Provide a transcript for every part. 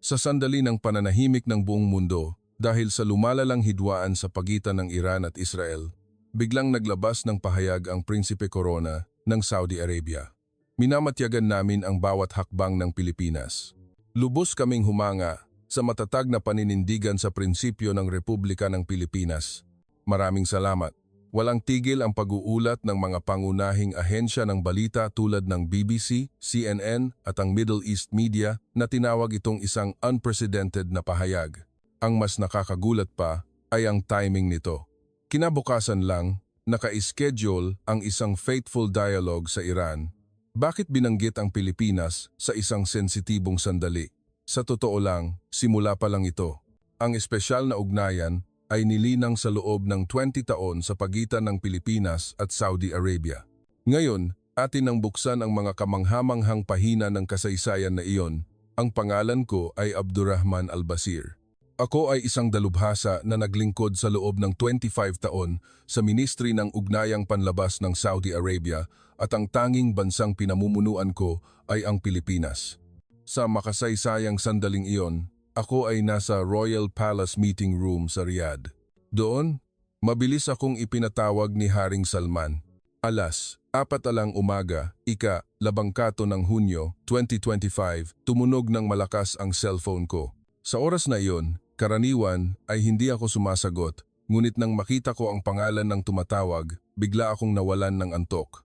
Sa sandali ng pananahimik ng buong mundo dahil sa lumalalang hidwaan sa pagitan ng Iran at Israel, biglang naglabas ng pahayag ang Prinsipe Corona ng Saudi Arabia. Minamatyagan namin ang bawat hakbang ng Pilipinas. Lubos kaming humanga sa matatag na paninindigan sa prinsipyo ng Republika ng Pilipinas. Maraming salamat. Walang tigil ang pag-uulat ng mga pangunahing ahensya ng balita tulad ng BBC, CNN at ang Middle East media na tinawag itong isang unprecedented na pahayag. Ang mas nakakagulat pa ay ang timing nito. Kinabukasan lang, naka-schedule ang isang fateful dialogue sa Iran. Bakit binanggit ang Pilipinas sa isang sensitibong sandali? Sa totoo lang, simula pa lang ito. Ang espesyal na ugnayan ay nilinang sa loob ng 20 taon sa pagitan ng Pilipinas at Saudi Arabia. Ngayon, atin nang buksan ang mga kamanghamanghang pahina ng kasaysayan na iyon. Ang pangalan ko ay Abdurrahman Albasir. Ako ay isang dalubhasa na naglingkod sa loob ng 25 taon sa Ministry ng Ugnayang Panlabas ng Saudi Arabia at ang tanging bansang pinamumunuan ko ay ang Pilipinas. Sa makasaysayang sandaling iyon, ako ay nasa Royal Palace Meeting Room sa Riyadh. Doon, mabilis akong ipinatawag ni Haring Salman. Alas 4:00 umaga, ika-labangkato ng Hunyo 2025, tumunog ng malakas ang cellphone ko. Sa oras na iyon, karaniwan ay hindi ako sumasagot, ngunit nang makita ko ang pangalan ng tumatawag, bigla akong nawalan ng antok.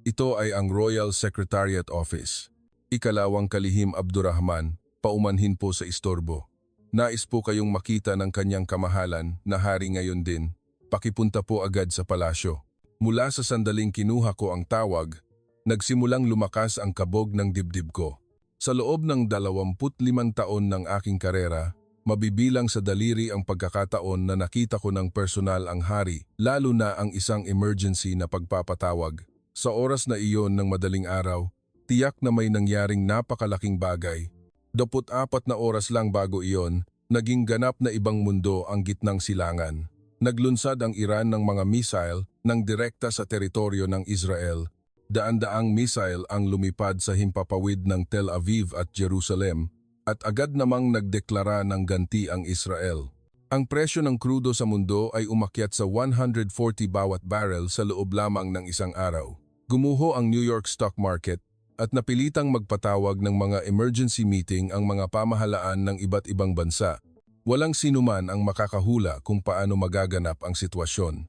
Ito ay ang Royal Secretariat Office. Ikalawang Kalihim Abdurrahman, paumanhin po sa istorbo. Nais po kayong makita ng kanyang kamahalan na hari ngayon din. Pakipunta po agad sa palasyo. Mula sa sandaling kinuha ko ang tawag, nagsimulang lumakas ang kabog ng dibdib ko. Sa loob ng 25 taon ng aking karera, mabibilang sa daliri ang pagkakataon na nakita ko ng personal ang hari, lalo na ang isang emergency na pagpapatawag. Sa oras na iyon ng madaling araw, tiyak na may nangyaring napakalaking bagay. 24 na oras lang bago iyon, naging ganap na ibang mundo ang gitnang silangan. Naglunsad ang Iran ng mga missile ng direkta sa teritoryo ng Israel. Daan-daang missile ang lumipad sa himpapawid ng Tel Aviv at Jerusalem at agad namang nagdeklara ng ganti ang Israel. Ang presyo ng krudo sa mundo ay umakyat sa 140 bawat barrel sa loob lamang ng isang araw. Gumuho ang New York stock market at napilitang magpatawag ng mga emergency meeting ang mga pamahalaan ng iba't ibang bansa. Walang sinuman ang makakahula kung paano magaganap ang sitwasyon.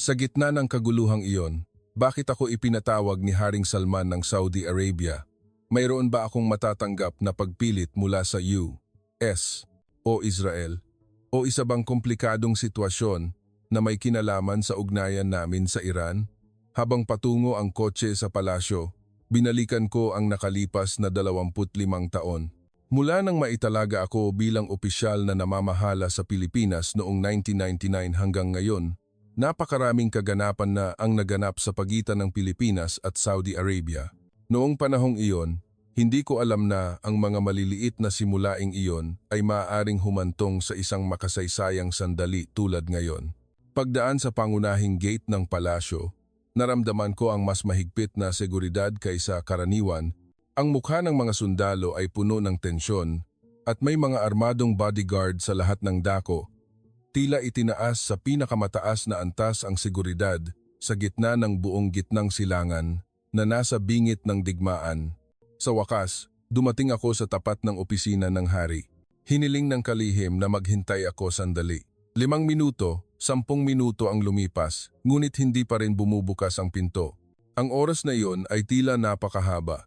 Sa gitna ng kaguluhang iyon, bakit ako ipinatawag ni Haring Salman ng Saudi Arabia? Mayroon ba akong matatanggap na pagpilit mula sa US o Israel? O isa bang komplikadong sitwasyon na may kinalaman sa ugnayan namin sa Iran? Habang patungo ang kotse sa palasyo, binalikan ko ang nakalipas na 25 taon. Mula nang maitalaga ako bilang opisyal na namamahala sa Pilipinas noong 1999 hanggang ngayon, napakaraming kaganapan na ang naganap sa pagitan ng Pilipinas at Saudi Arabia. Noong panahong iyon, hindi ko alam na ang mga maliliit na simulaing iyon ay maaaring humantong sa isang makasaysayang sandali tulad ngayon. Pagdaan sa pangunahing gate ng palasyo, naramdaman ko ang mas mahigpit na seguridad kaysa karaniwan. Ang mukha ng mga sundalo ay puno ng tensyon at may mga armadong bodyguard sa lahat ng dako. Tila itinaas sa pinakamataas na antas ang seguridad sa gitna ng buong gitnang silangan na nasa bingit ng digmaan. Sa wakas, dumating ako sa tapat ng opisina ng hari. Hiniling ng kalihim na maghintay ako sandali. 5 minuto, 10 minuto ang lumipas, ngunit hindi pa rin bumubukas ang pinto. Ang oras na iyon ay tila napakahaba.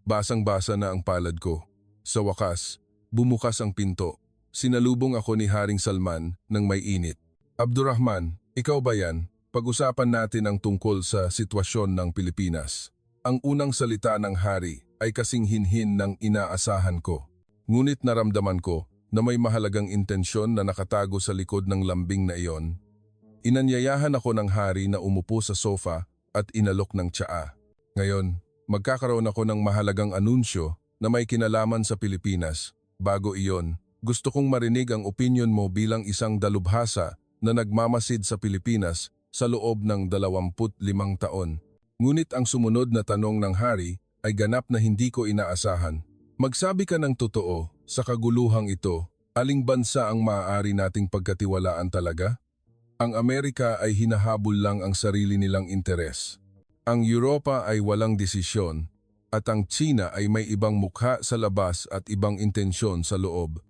Basang-basa na ang palad ko. Sa wakas, bumukas ang pinto. Sinalubong ako ni Haring Salman ng may init. Abdurrahman, ikaw ba yan? Pag-usapan natin ang tungkol sa sitwasyon ng Pilipinas. Ang unang salita ng hari ay kasing hinhin ng inaasahan ko. Ngunit naramdaman ko na may mahalagang intensyon na nakatago sa likod ng lambing na iyon. Inanyayahan ako ng hari na umupo sa sofa at inalok ng tsaa. Ngayon, magkakaroon ako ng mahalagang anunsyo na may kinalaman sa Pilipinas. Bago iyon, gusto kong marinig ang opinyon mo bilang isang dalubhasa na nagmamasid sa Pilipinas sa loob ng 25 taon. Ngunit ang sumunod na tanong ng hari ay ganap na hindi ko inaasahan. Magsabi ka ng totoo, Sa kaguluhang ito, aling bansa ang maaari nating pagkatiwalaan talaga? Ang Amerika ay hinahabol lang ang sarili nilang interes. Ang Europa ay walang desisyon, at ang China ay may ibang mukha sa labas at ibang intensyon sa loob.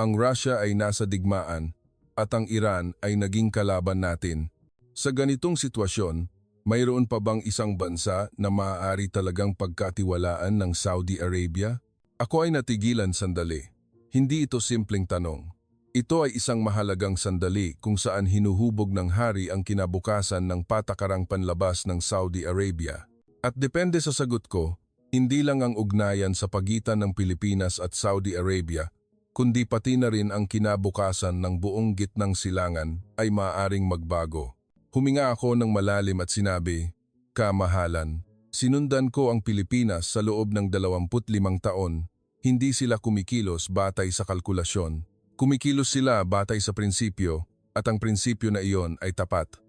Ang Russia ay nasa digmaan, at ang Iran ay naging kalaban natin. Sa ganitong sitwasyon, mayroon pa bang isang bansa na maaari talagang pagkatiwalaan ng Saudi Arabia? Ako ay natigilan sandali. Hindi ito simpleng tanong. Ito ay isang mahalagang sandali kung saan hinuhubog ng hari ang kinabukasan ng patakarang panlabas ng Saudi Arabia. At depende sa sagot ko, hindi lang ang ugnayan sa pagitan ng Pilipinas at Saudi Arabia, kundi pati na rin ang kinabukasan ng buong gitnang silangan ay maaaring magbago. Huminga ako ng malalim at sinabi, "Kamahalan, sinundan ko ang Pilipinas sa loob ng 25 taon. Hindi sila kumikilos batay sa kalkulasyon. Kumikilos sila batay sa prinsipyo at ang prinsipyo na iyon ay tapat.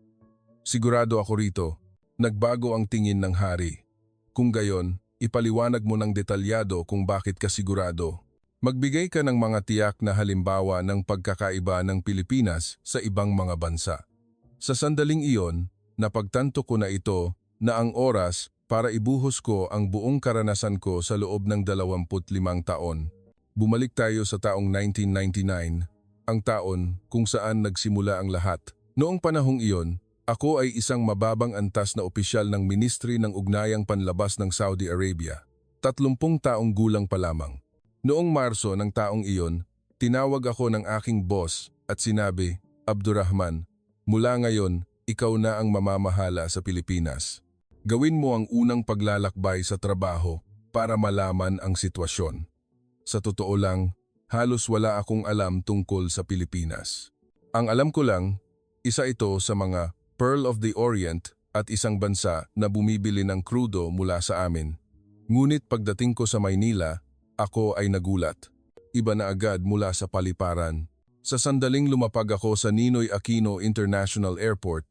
Sigurado ako rito, nagbago ang tingin ng hari. Kung gayon, ipaliwanag mo ng detalyado kung bakit ka sigurado. Magbigay ka ng mga tiyak na halimbawa ng pagkakaiba ng Pilipinas sa ibang mga bansa." Sa sandaling iyon, napagtanto ko na ito na ang oras para ibuhos ko ang buong karanasan ko sa loob ng 25 taon. Bumalik tayo sa taong 1999, ang taon kung saan nagsimula ang lahat. Noong panahong iyon, ako ay isang mababang antas na opisyal ng Ministry ng Ugnayang Panlabas ng Saudi Arabia. 30 taong gulang pa lamang. Noong Marso ng taong iyon, tinawag ako ng aking boss at sinabi, "Abdurrahman, mula ngayon, ikaw na ang mamamahala sa Pilipinas. Gawin mo ang unang paglalakbay sa trabaho para malaman ang sitwasyon." Sa totoo lang, halos wala akong alam tungkol sa Pilipinas. Ang alam ko lang, isa ito sa mga Pearl of the Orient at isang bansa na bumibili ng krudo mula sa amin. Ngunit pagdating ko sa Maynila, ako ay nagulat. Iba na agad mula sa paliparan. Sa sandaling lumapag ako sa Ninoy Aquino International Airport,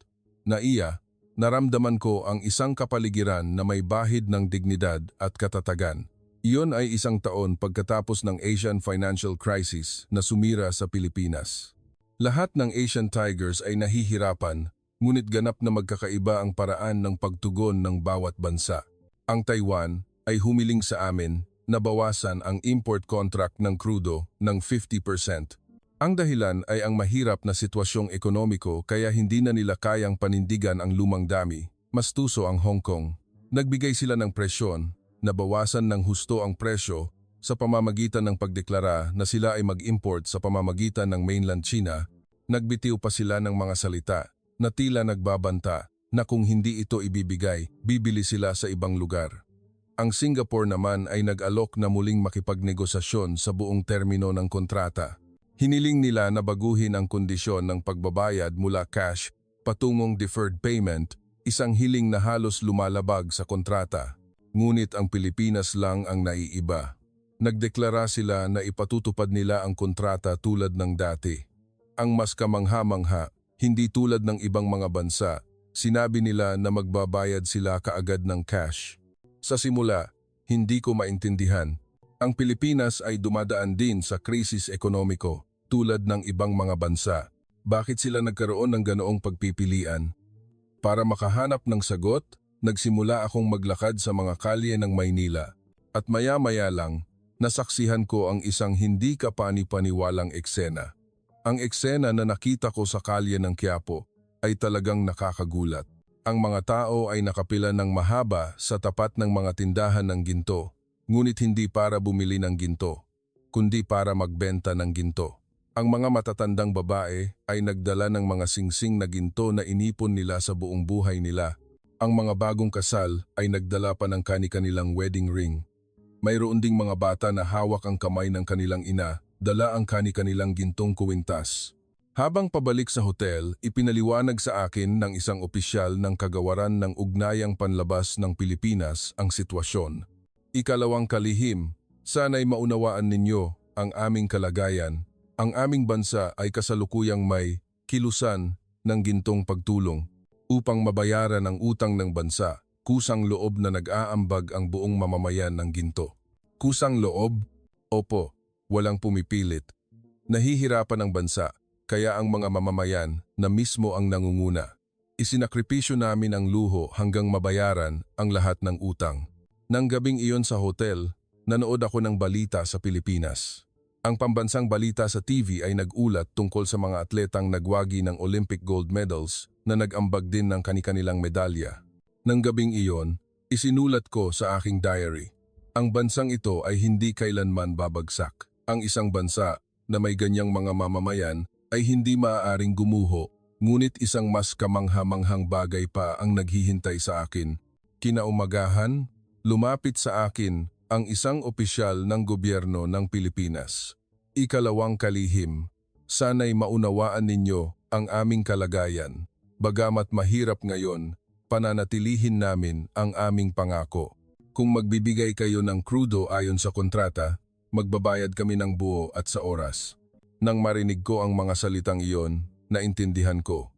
naramdaman ko ang isang kapaligiran na may bahid ng dignidad at katatagan. Iyon ay isang taon pagkatapos ng Asian Financial Crisis na sumira sa Pilipinas. Lahat ng Asian Tigers ay nahihirapan, ngunit ganap na magkakaiba ang paraan ng pagtugon ng bawat bansa. Ang Taiwan ay humiling sa amin na bawasan ang import contract ng krudo ng 50%. Ang dahilan ay ang mahirap na sitwasyong ekonomiko kaya hindi na nila kayang panindigan ang lumang dami. Mas tuso ang Hong Kong. Nagbigay sila ng presyon na bawasan ng husto ang presyo sa pamamagitan ng pagdeklara na sila ay mag-import sa pamamagitan ng mainland China. Nagbitiw pa sila ng mga salita na tila nagbabanta na kung hindi ito ibibigay, bibili sila sa ibang lugar. Ang Singapore naman ay nag-alok na muling makipagnegosasyon sa buong termino ng kontrata. Hiniling nila na baguhin ang kondisyon ng pagbabayad mula cash patungong deferred payment, isang hiling na halos lumalabag sa kontrata. Ngunit ang Pilipinas lang ang naiiba. Nagdeklara sila na ipatutupad nila ang kontrata tulad ng dati. Ang mas kamangha-mangha, hindi tulad ng ibang mga bansa, sinabi nila na magbabayad sila kaagad ng cash. Sa simula, hindi ko maintindihan. Ang Pilipinas ay dumadaan din sa krisis ekonomiko tulad ng ibang mga bansa. Bakit sila nagkaroon ng ganoong pagpipilian? Para makahanap ng sagot, nagsimula akong maglakad sa mga kalye ng Maynila. At maya-maya lang, nasaksihan ko ang isang hindi kapani-paniwalang eksena. Ang eksena na nakita ko sa kalye ng Quiapo ay talagang nakakagulat. Ang mga tao ay nakapila ng mahaba sa tapat ng mga tindahan ng ginto, ngunit hindi para bumili ng ginto, kundi para magbenta ng ginto. Ang mga matatandang babae ay nagdala ng mga singsing na ginto na inipon nila sa buong buhay nila. Ang mga bagong kasal ay nagdala pa ng kani-kanilang wedding ring. Mayroon ding mga bata na hawak ang kamay ng kanilang ina, dala ang kani-kanilang gintong kuwintas. Habang pabalik sa hotel, ipinaliwanag sa akin ng isang opisyal ng kagawaran ng Ugnayang Panlabas ng Pilipinas ang sitwasyon. Ikalawang kalihim, sana'y maunawaan ninyo ang aming kalagayan. Ang aming bansa ay kasalukuyang may kilusan ng gintong pagtulong upang mabayaran ang utang ng bansa. Kusang loob na nag-aambag ang buong mamamayan ng ginto. Kusang loob? Opo. walang pumipilit. Nahihirapan ang bansa, kaya ang mga mamamayan na mismo ang nangunguna. Isinakripisyo namin ang luho hanggang mabayaran ang lahat ng utang. Nang gabing iyon sa hotel, nanood ako ng balita sa Pilipinas. Ang pambansang balita sa TV ay nag-ulat tungkol sa mga atletang nagwagi ng Olympic gold medals na nag-ambag din ng kani-kanilang medalya. Nang gabing iyon, isinulat ko sa aking diary. Ang bansang ito ay hindi kailanman babagsak. Ang isang bansa na may ganyang mga mamamayan ay hindi maaaring gumuho, ngunit isang mas kamangha-manghang bagay pa ang naghihintay sa akin. Kinaumagahan, lumapit sa akin ang isang opisyal ng gobyerno ng Pilipinas. Ikalawang kalihim, sana'y maunawaan ninyo ang aming kalagayan. Bagamat mahirap ngayon, pananatilihin namin ang aming pangako. Kung magbibigay kayo ng krudo ayon sa kontrata, magbabayad kami ng buo at sa oras. Nang marinig ko ang mga salitang iyon, naintindihan ko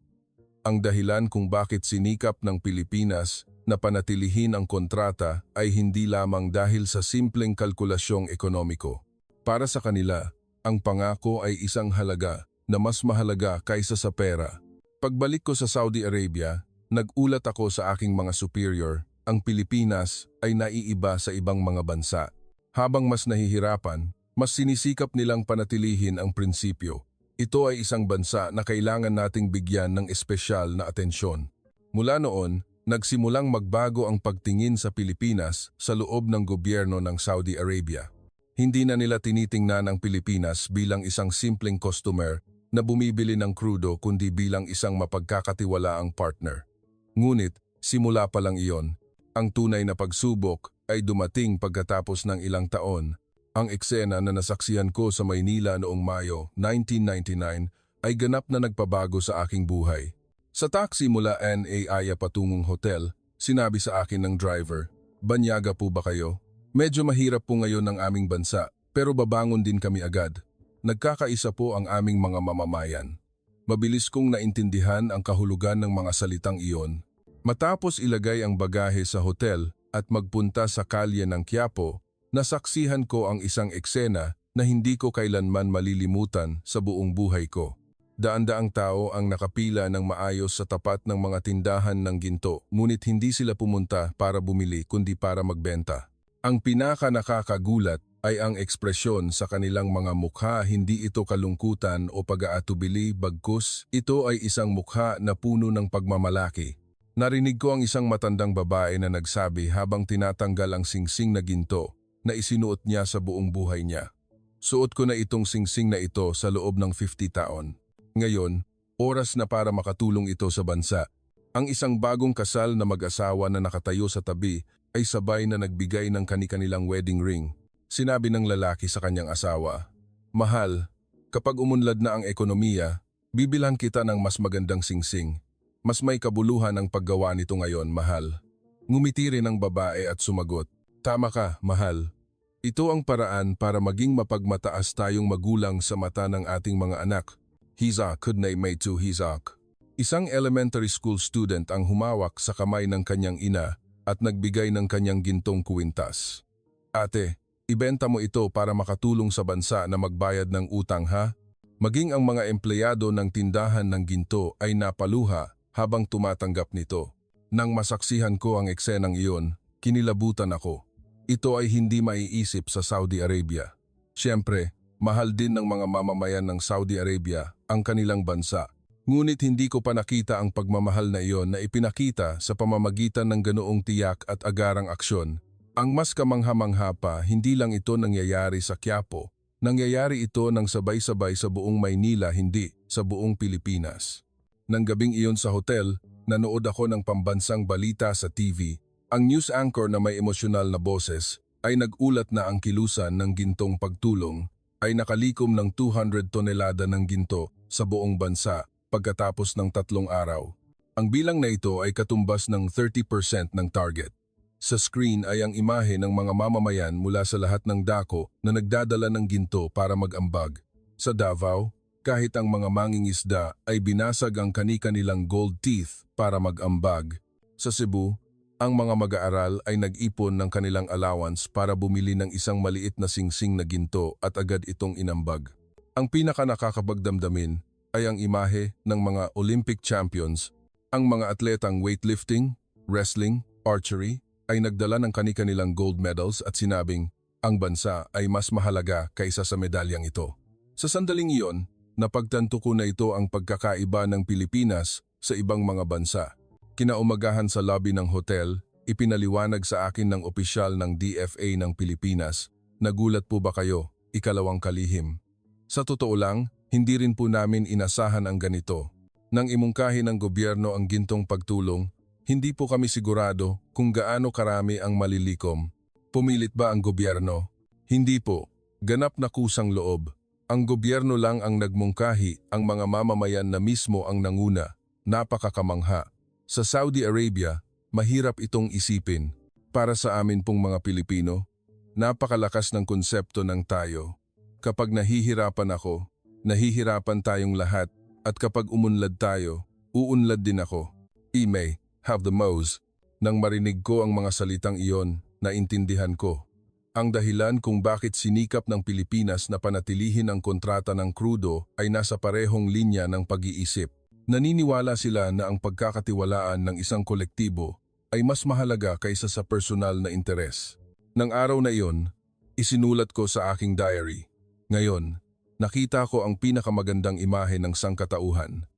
ang dahilan kung bakit sinikap ng Pilipinas na panatilihin ang kontrata ay hindi lamang dahil sa simpleng kalkulasyong ekonomiko. Para sa kanila, ang pangako ay isang halaga na mas mahalaga kaysa sa pera. Pagbalik ko sa Saudi Arabia, nag-ulat ako sa aking mga superior, ang Pilipinas ay naiiba sa ibang mga bansa. Habang mas nahihirapan, mas sinisikap nilang panatilihin ang prinsipyo. Ito ay isang bansa na kailangan nating bigyan ng espesyal na atensyon. Mula noon, nagsimulang magbago ang pagtingin sa Pilipinas sa loob ng gobyerno ng Saudi Arabia. Hindi na nila tinitingnan ang Pilipinas bilang isang simpleng customer na bumibili ng krudo kundi bilang isang mapagkakatiwalaang partner. Ngunit, simula pa lang iyon, ang tunay na pagsubok ay dumating pagkatapos ng ilang taon. Ang eksena na nasaksihan ko sa Maynila noong Mayo 1999 ay ganap na nagpabago sa aking buhay. Sa taxi mula NAIA patungong hotel, sinabi sa akin ng driver, "Banyaga po ba kayo? Medyo mahirap po ngayon ang aming bansa, pero babangon din kami agad. Nagkakaisa po ang aming mga mamamayan." Mabilis kong naintindihan ang kahulugan ng mga salitang iyon. Matapos ilagay ang bagahe sa hotel at magpunta sa kalye ng Quiapo, nasaksihan ko ang isang eksena na hindi ko kailanman malilimutan sa buong buhay ko. Daan-daang tao ang nakapila ng maayos sa tapat ng mga tindahan ng ginto, ngunit hindi sila pumunta para bumili kundi para magbenta. Ang pinaka-nakakagulat ay ang ekspresyon sa kanilang mga mukha. Hindi ito kalungkutan o pag-aatubili, bagkus ito ay isang mukha na puno ng pagmamalaki. Narinig ko ang isang matandang babae na nagsabi habang tinatanggal ang singsing na ginto na isinuot niya sa buong buhay niya. "Suot ko na itong singsing na ito sa loob ng 50 taon. Ngayon, oras na para makatulong ito sa bansa." Ang isang bagong kasal na mag-asawa na nakatayo sa tabi ay sabay na nagbigay ng kani-kanilang wedding ring. Sinabi ng lalaki sa kanyang asawa, "Mahal, kapag umunlad na ang ekonomiya, bibilhan kita ng mas magandang singsing. Mas may kabuluhan ang paggawa nito ngayon, mahal." Ngumiti rin ang babae at sumagot, "Tama ka, mahal. Ito ang paraan para maging mapagmataas tayong magulang sa mata ng ating mga anak." Hizak kudnay may to Hizak. Isang elementary school student ang humawak sa kamay ng kanyang ina at nagbigay ng kanyang gintong kuwintas. "Ate, ibenta mo ito para makatulong sa bansa na magbayad ng utang, ha?" Maging ang mga empleyado ng tindahan ng ginto ay napaluha habang tumatanggap nito. Nang masaksihan ko ang eksenang iyon, kinilabutan ako. Ito ay hindi maiisip sa Saudi Arabia. Siyempre, mahal din ng mga mamamayan ng Saudi Arabia ang kanilang bansa. Ngunit hindi ko pa nakita ang pagmamahal na iyon na ipinakita sa pamamagitan ng ganoong tiyak at agarang aksyon. Ang mas kamangha-mangha pa, hindi lang ito nangyayari sa Quiapo. Nangyayari ito ng sabay-sabay sa buong Maynila, hindi sa buong Pilipinas. Nang gabing iyon sa hotel, nanood ako ng pambansang balita sa TV. Ang news anchor na may emosyonal na boses ay nag-ulat na ang kilusan ng gintong pagtulong ay nakalikom ng 200 tonelada ng ginto sa buong bansa pagkatapos ng 3 araw. Ang bilang na ito ay katumbas ng 30% ng target. Sa screen ay ang imahe ng mga mamamayan mula sa lahat ng dako na nagdadala ng ginto para mag-ambag. Sa Davao, kahit ang mga mangingisda ay binasag ang kani-kanilang gold teeth para mag-ambag. Sa Cebu, Ang mga mag-aaral ay nag-ipon ng kanilang allowance para bumili ng isang maliit na singsing na ginto at agad itong inambag. Ang pinaka-nakakapagdamdamin ay ang imahe ng mga Olympic champions. Ang mga atletang weightlifting, wrestling, archery ay nagdala ng kani-kanilang gold medals at sinabing, ang bansa ay mas mahalaga kaysa sa medalyang ito. Sa sandaling iyon, napagtanto ko na ito ang pagkakaiba ng Pilipinas sa ibang mga bansa. Kinaumagahan sa lobby ng hotel, ipinaliwanag sa akin ng opisyal ng DFA ng Pilipinas, nagulat po ba kayo, ikalawang kalihim? Sa totoo lang, hindi rin po namin inasahan ang ganito. Nang imungkahi ng gobyerno ang gintong pagtulong, hindi po kami sigurado kung gaano karami ang malilikom. Pumilit ba ang gobyerno? Hindi po. Ganap na kusang loob. Ang gobyerno lang ang nagmungkahi, ang mga mamamayan na mismo ang nanguna. Napakakamangha. Sa Saudi Arabia, mahirap itong isipin. Para sa amin pong mga Pilipino, napakalakas ng konsepto ng tayo. Kapag nahihirapan ako, nahihirapan tayong lahat, at kapag umunlad tayo, uunlad din ako. I may have the most. Nang marinig ko ang mga salitang iyon, naintindihan ko. Ang dahilan kung bakit sinikap ng Pilipinas na panatilihin ang kontrata ng krudo ay nasa parehong linya ng pag-iisip. Naniniwala sila na ang pagkakatiwalaan ng isang kolektibo ay mas mahalaga kaysa sa personal na interes. Nang araw na iyon, isinulat ko sa aking diary. Ngayon, nakita ko ang pinakamagandang imahe ng sangkatauhan.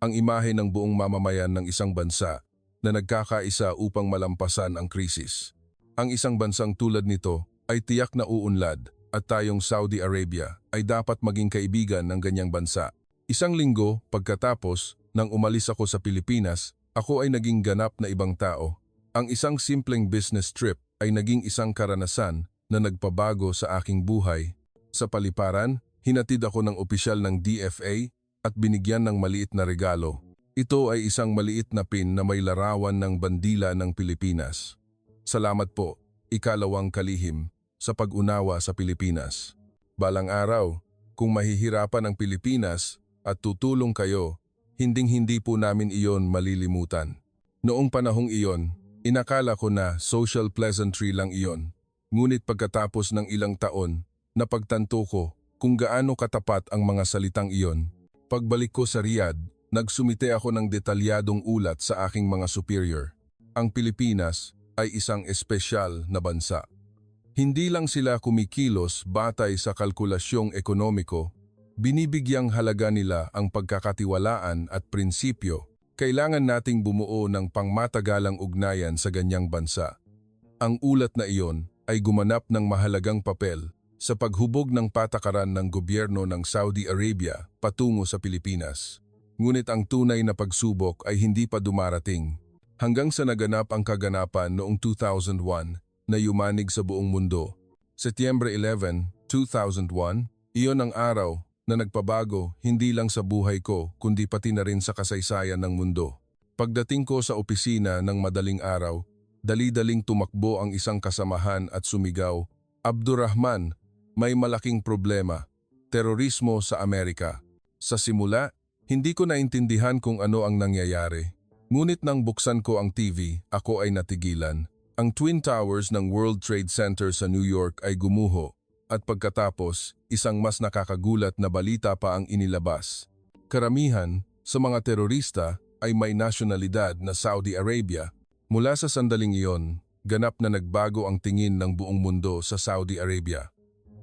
Ang imahe ng buong mamamayan ng isang bansa na nagkakaisa upang malampasan ang krisis. Ang isang bansang tulad nito ay tiyak na uunlad at tayong Saudi Arabia ay dapat maging kaibigan ng ganyang bansa. Isang linggo pagkatapos nang umalis ako sa Pilipinas, ako ay naging ganap na ibang tao. Ang isang simpleng business trip ay naging isang karanasan na nagpabago sa aking buhay. Sa paliparan, hinatid ako ng opisyal ng DFA at binigyan ng maliit na regalo. Ito ay isang maliit na pin na may larawan ng bandila ng Pilipinas. Salamat po, ikalawang kalihim, sa pag-unawa sa Pilipinas. Balang araw, kung mahihirapan ang Pilipinas at tutulong kayo, hinding-hindi po namin iyon malilimutan. Noong panahong iyon, inakala ko na social pleasantry lang iyon. Ngunit pagkatapos ng ilang taon, napagtanto ko kung gaano katapat ang mga salitang iyon. Pagbalik ko sa Riyadh, nagsumite ako ng detalyadong ulat sa aking mga superior. Ang Pilipinas ay isang espesyal na bansa. Hindi lang sila kumikilos batay sa kalkulasyong ekonomiko, binibigyang halaga nila ang pagkakatiwalaan at prinsipyo. Kailangan nating bumuo ng pangmatagalang ugnayan sa ganyang bansa. Ang ulat na iyon ay gumanap ng mahalagang papel sa paghubog ng patakaran ng gobyerno ng Saudi Arabia patungo sa Pilipinas. Ngunit ang tunay na pagsubok ay hindi pa dumarating hanggang sa naganap ang kaganapan noong 2001 na yumanig sa buong mundo. Setyembre 11, 2001, iyon ang araw na nagpabago hindi lang sa buhay ko kundi pati na rin sa kasaysayan ng mundo. Pagdating ko sa opisina ng madaling araw, dali-daling tumakbo ang isang kasamahan at sumigaw, "Abdurrahman, may malaking problema, terorismo sa Amerika." Sa simula, hindi ko naintindihan kung ano ang nangyayari. Ngunit nang buksan ko ang TV, ako ay natigilan. Ang Twin Towers ng World Trade Center sa New York ay gumuho at pagkatapos, isang mas nakakagulat na balita pa ang inilabas. Karamihan sa mga terorista ay may nasyonalidad na Saudi Arabia. Mula sa sandaling iyon, ganap na nagbago ang tingin ng buong mundo sa Saudi Arabia.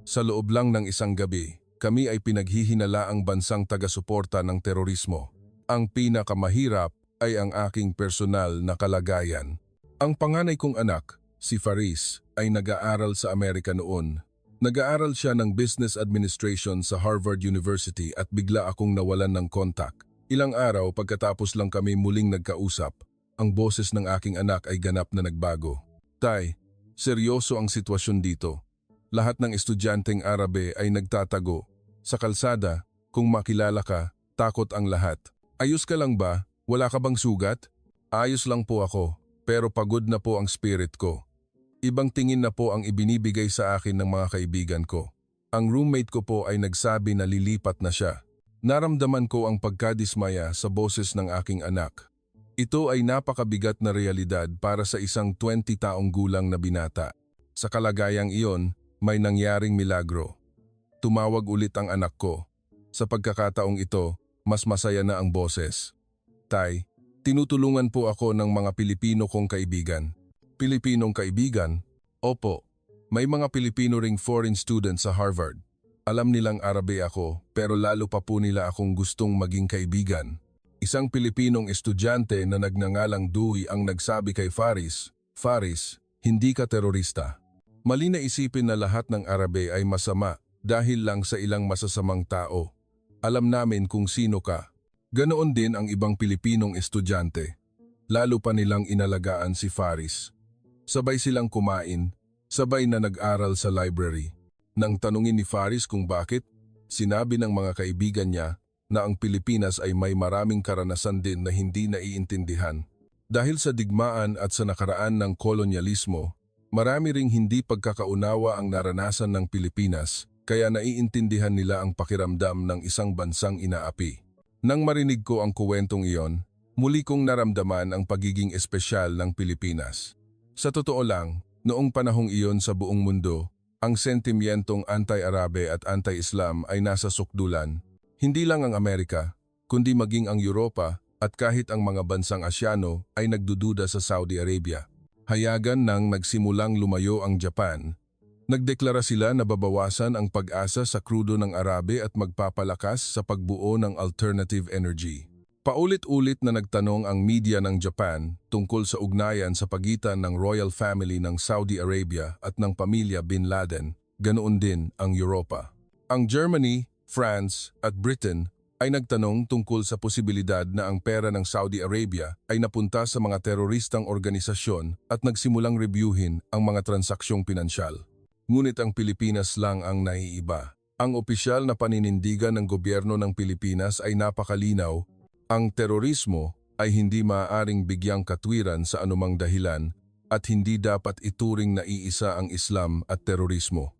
Sa loob lang ng isang gabi, kami ay pinaghihinalaang bansang taga-suporta ng terorismo. Ang pinakamahirap ay ang aking personal na kalagayan. Ang panganay kong anak, si Faris, ay nag-aaral sa Amerika noon. Nag-aaral siya ng Business Administration sa Harvard University at bigla akong nawalan ng kontak. Ilang araw pagkatapos lang kami muling nagkausap, ang boses ng aking anak ay ganap na nagbago. "Tay, seryoso ang sitwasyon dito. Lahat ng estudyanteng Arabe ay nagtatago. Sa kalsada, kung makilala ka, takot ang lahat. Ayos ka lang ba? Wala ka bang sugat?" "Ayos lang po ako, pero pagod na po ang spirit ko. Ibang tingin na po ang ibinibigay sa akin ng mga kaibigan ko. Ang roommate ko po ay nagsabi na lilipat na siya." Naramdaman ko ang pagkadismaya sa boses ng aking anak. Ito ay napakabigat na realidad para sa isang 20 taong gulang na binata. Sa kalagayang iyon, may nangyaring milagro. Tumawag ulit ang anak ko. Sa pagkakataong ito, mas masaya na ang boses. Tay, tinutulungan po ako ng mga Pilipino kong kaibigan. Pilipinong kaibigan? Opo. May mga Pilipino ring foreign students sa Harvard. Alam nilang Arabe ako, pero lalo pa po nila akong gustong maging kaibigan. Isang Pilipinong estudyante na nagngangalang Dewey ang nagsabi kay Faris, Faris, hindi ka terorista. Mali na isipin na lahat ng Arabe ay masama dahil lang sa ilang masasamang tao. Alam namin kung sino ka. Ganoon din ang ibang Pilipinong estudyante. Lalo pa nilang inalagaan si Faris. Sabay silang kumain, sabay na nag-aral sa library. Nang tanungin ni Faris kung bakit, sinabi ng mga kaibigan niya na ang Pilipinas ay may maraming karanasan din na hindi naiintindihan. Dahil sa digmaan at sa nakaraan ng kolonyalismo, marami ring hindi pagkakaunawa ang naranasan ng Pilipinas, kaya naiintindihan nila ang pakiramdam ng isang bansang inaapi. Nang marinig ko ang kuwentong iyon, muli kong naramdaman ang pagiging espesyal ng Pilipinas. Sa totoo lang, noong panahong iyon sa buong mundo, ang sentimyentong anti-Arabe at anti-Islam ay nasa sukdulan. Hindi lang ang Amerika, kundi maging ang Europa at kahit ang mga bansang Asyano ay nagdududa sa Saudi Arabia. Hayagan nang nagsimulang lumayo ang Japan, nagdeklara sila na babawasan ang pag-asa sa krudo ng Arabe at magpapalakas sa pagbuo ng alternative energy. Paulit-ulit na nagtanong ang media ng Japan tungkol sa ugnayan sa pagitan ng royal family ng Saudi Arabia at ng pamilya Bin Laden, ganoon din ang Europa. Ang Germany, France at Britain ay nagtanong tungkol sa posibilidad na ang pera ng Saudi Arabia ay napunta sa mga teroristang organisasyon at nagsimulang reviewin ang mga transaksyong pinansyal. Ngunit ang Pilipinas lang ang naiiba. Ang opisyal na paninindigan ng gobyerno ng Pilipinas ay napakalinaw. Ang terorismo ay hindi maaaring bigyang katwiran sa anumang dahilan at hindi dapat ituring na iisa ang Islam at terorismo.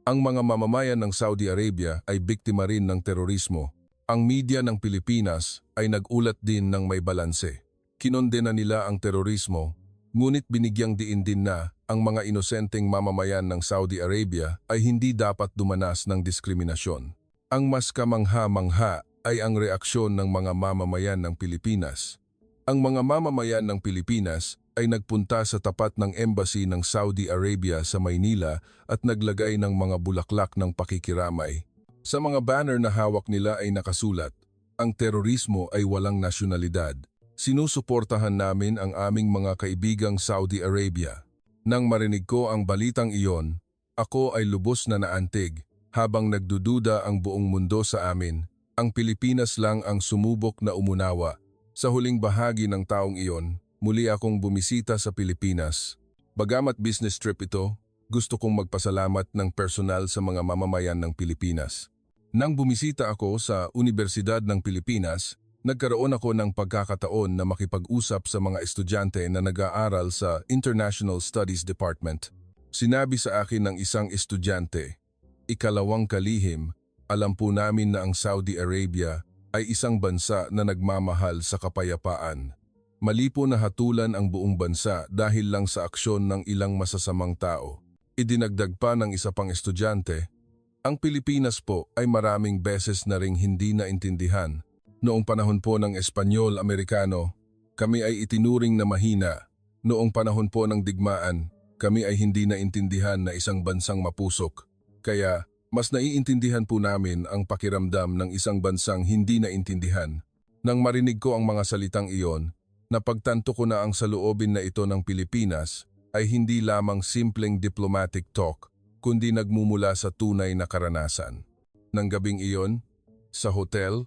Ang mga mamamayan ng Saudi Arabia ay biktima rin ng terorismo. Ang media ng Pilipinas ay nagulat din ng may balanse. Kinondena nila ang terorismo, ngunit binigyang diin din na ang mga inosenteng mamamayan ng Saudi Arabia ay hindi dapat dumanas ng diskriminasyon. Ang mas kamangha-mangha ay ang reaksyon ng mga mamamayan ng Pilipinas. Ang mga mamamayan ng Pilipinas ay nagpunta sa tapat ng embassy ng Saudi Arabia sa Maynila at naglagay ng mga bulaklak ng pakikiramay. Sa mga banner na hawak nila ay nakasulat, ang terorismo ay walang nasyonalidad. Sinusuportahan namin ang aming mga kaibigang Saudi Arabia. Nang marinig ko ang balitang iyon, ako ay lubos na naantig habang nagdududa ang buong mundo sa amin. Ang Pilipinas lang ang sumubok na umunawa. Sa huling bahagi ng taong iyon, muli akong bumisita sa Pilipinas. Bagamat business trip ito, gusto kong magpasalamat ng personal sa mga mamamayan ng Pilipinas. Nang bumisita ako sa Universidad ng Pilipinas, nagkaroon ako ng pagkakataon na makipag-usap sa mga estudyante na nag-aaral sa International Studies Department. Sinabi sa akin ng isang estudyante, "Ikalawang kalihim, alam po namin na ang Saudi Arabia ay isang bansa na nagmamahal sa kapayapaan. Mali po na hatulan ang buong bansa dahil lang sa aksyon ng ilang masasamang tao." Idinagdag pa ng isa pang estudyante, "Ang Pilipinas po ay maraming beses na ring hindi naintindihan. Noong panahon po ng Espanyol-Amerikano, kami ay itinuring na mahina. Noong panahon po ng digmaan, kami ay hindi naintindihan na isang bansang mapusok. Kaya mas naiintindihan po namin ang pakiramdam ng isang bansang hindi naintindihan." Nang marinig ko ang mga salitang iyon, napagtanto ko na ang saloobin na ito ng Pilipinas ay hindi lamang simpleng diplomatic talk, kundi nagmumula sa tunay na karanasan. Nang gabing iyon, sa hotel,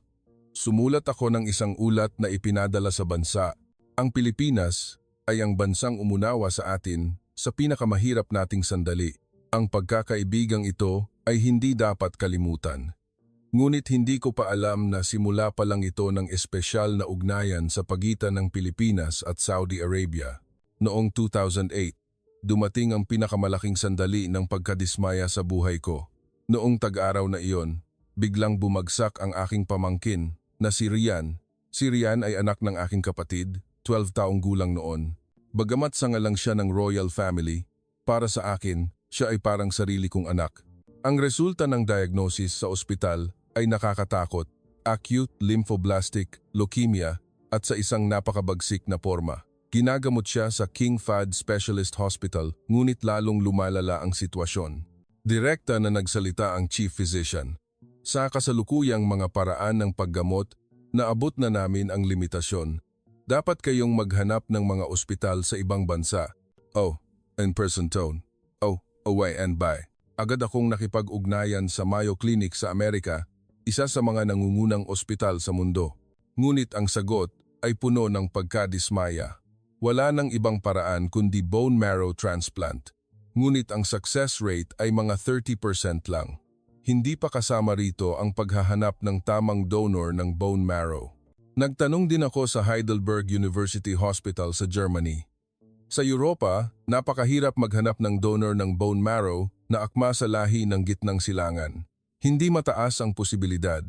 sumulat ako ng isang ulat na ipinadala sa bansa. Ang Pilipinas ay ang bansang umunawa sa atin sa pinakamahirap nating sandali. Ang pagkakaibigang ito ay hindi dapat kalimutan. Ngunit hindi ko pa alam na simula pa lang ito ng espesyal na ugnayan sa pagitan ng Pilipinas at Saudi Arabia. Noong 2008, dumating ang pinakamalaking sandali ng pagkadismaya sa buhay ko. Noong tag-araw na iyon, biglang bumagsak ang aking pamangkin na si Rian. Si Rian ay anak ng aking kapatid, 12 taong gulang noon. Bagamat sanga lang siya ng royal family, para sa akin, siya ay parang sarili kong anak. Ang resulta ng diagnosis sa ospital ay nakakatakot, acute lymphoblastic leukemia at sa isang napakabagsik na forma. Ginagamot siya sa King Fahd Specialist Hospital ngunit lalong lumalala ang sitwasyon. Direkta na nagsalita ang chief physician. Sa kasalukuyang mga paraan ng paggamot, naabot na namin ang limitasyon. Dapat kayong maghanap ng mga ospital sa ibang bansa. Oh, in person tone. Oh, away and by. Agad akong nakipag-ugnayan sa Mayo Clinic sa Amerika, isa sa mga nangungunang ospital sa mundo. Ngunit ang sagot ay puno ng pagkadismaya. Wala nang ibang paraan kundi bone marrow transplant. Ngunit ang success rate ay mga 30% lang. Hindi pa kasama rito ang paghahanap ng tamang donor ng bone marrow. Nagtanong din ako sa Heidelberg University Hospital sa Germany. Sa Europa, napakahirap maghanap ng donor ng bone marrow na akma sa lahi ng gitnang silangan. Hindi mataas ang posibilidad.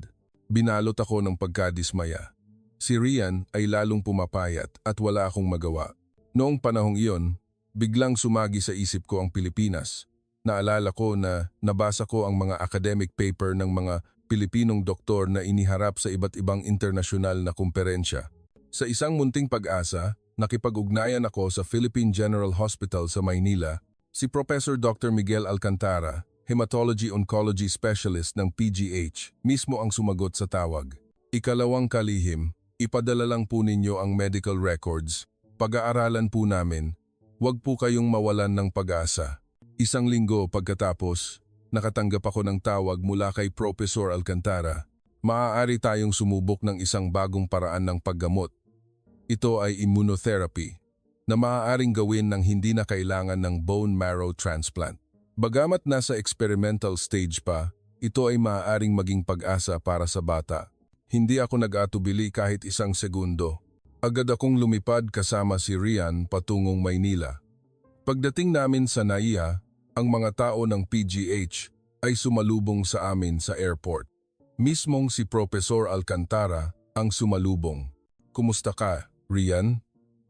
Binalot ako ng pagkadismaya. Si Rian ay lalong pumapayat at wala akong magawa. Noong panahong iyon, biglang sumagi sa isip ko ang Pilipinas. Naalala ko na nabasa ko ang mga academic paper ng mga Pilipinong doktor na iniharap sa iba't ibang internasyonal na kumperensya. Sa isang munting pag-asa, nakipag-ugnayan ako sa Philippine General Hospital sa Maynila, si Professor Dr. Miguel Alcantara, Hematology-Oncology Specialist ng PGH, mismo ang sumagot sa tawag. Ikalawang kalihim, ipadala lang po ninyo ang medical records. Pag-aaralan po namin. Huwag po kayong mawalan ng pag-asa. Isang linggo pagkatapos, nakatanggap ako ng tawag mula kay Professor Alcantara. Maaari tayong sumubok ng isang bagong paraan ng paggamot. Ito ay immunotherapy, na maaaring gawin ng hindi na kailangan ng bone marrow transplant. Bagamat nasa experimental stage pa, ito ay maaaring maging pag-asa para sa bata. Hindi ako nag-atubili kahit isang segundo. Agad akong lumipad kasama si Rian patungong Maynila. Pagdating namin sa NAIA, ang mga tao ng PGH ay sumalubong sa amin sa airport. Mismong si Professor Alcantara ang sumalubong. Kumusta ka, Rian?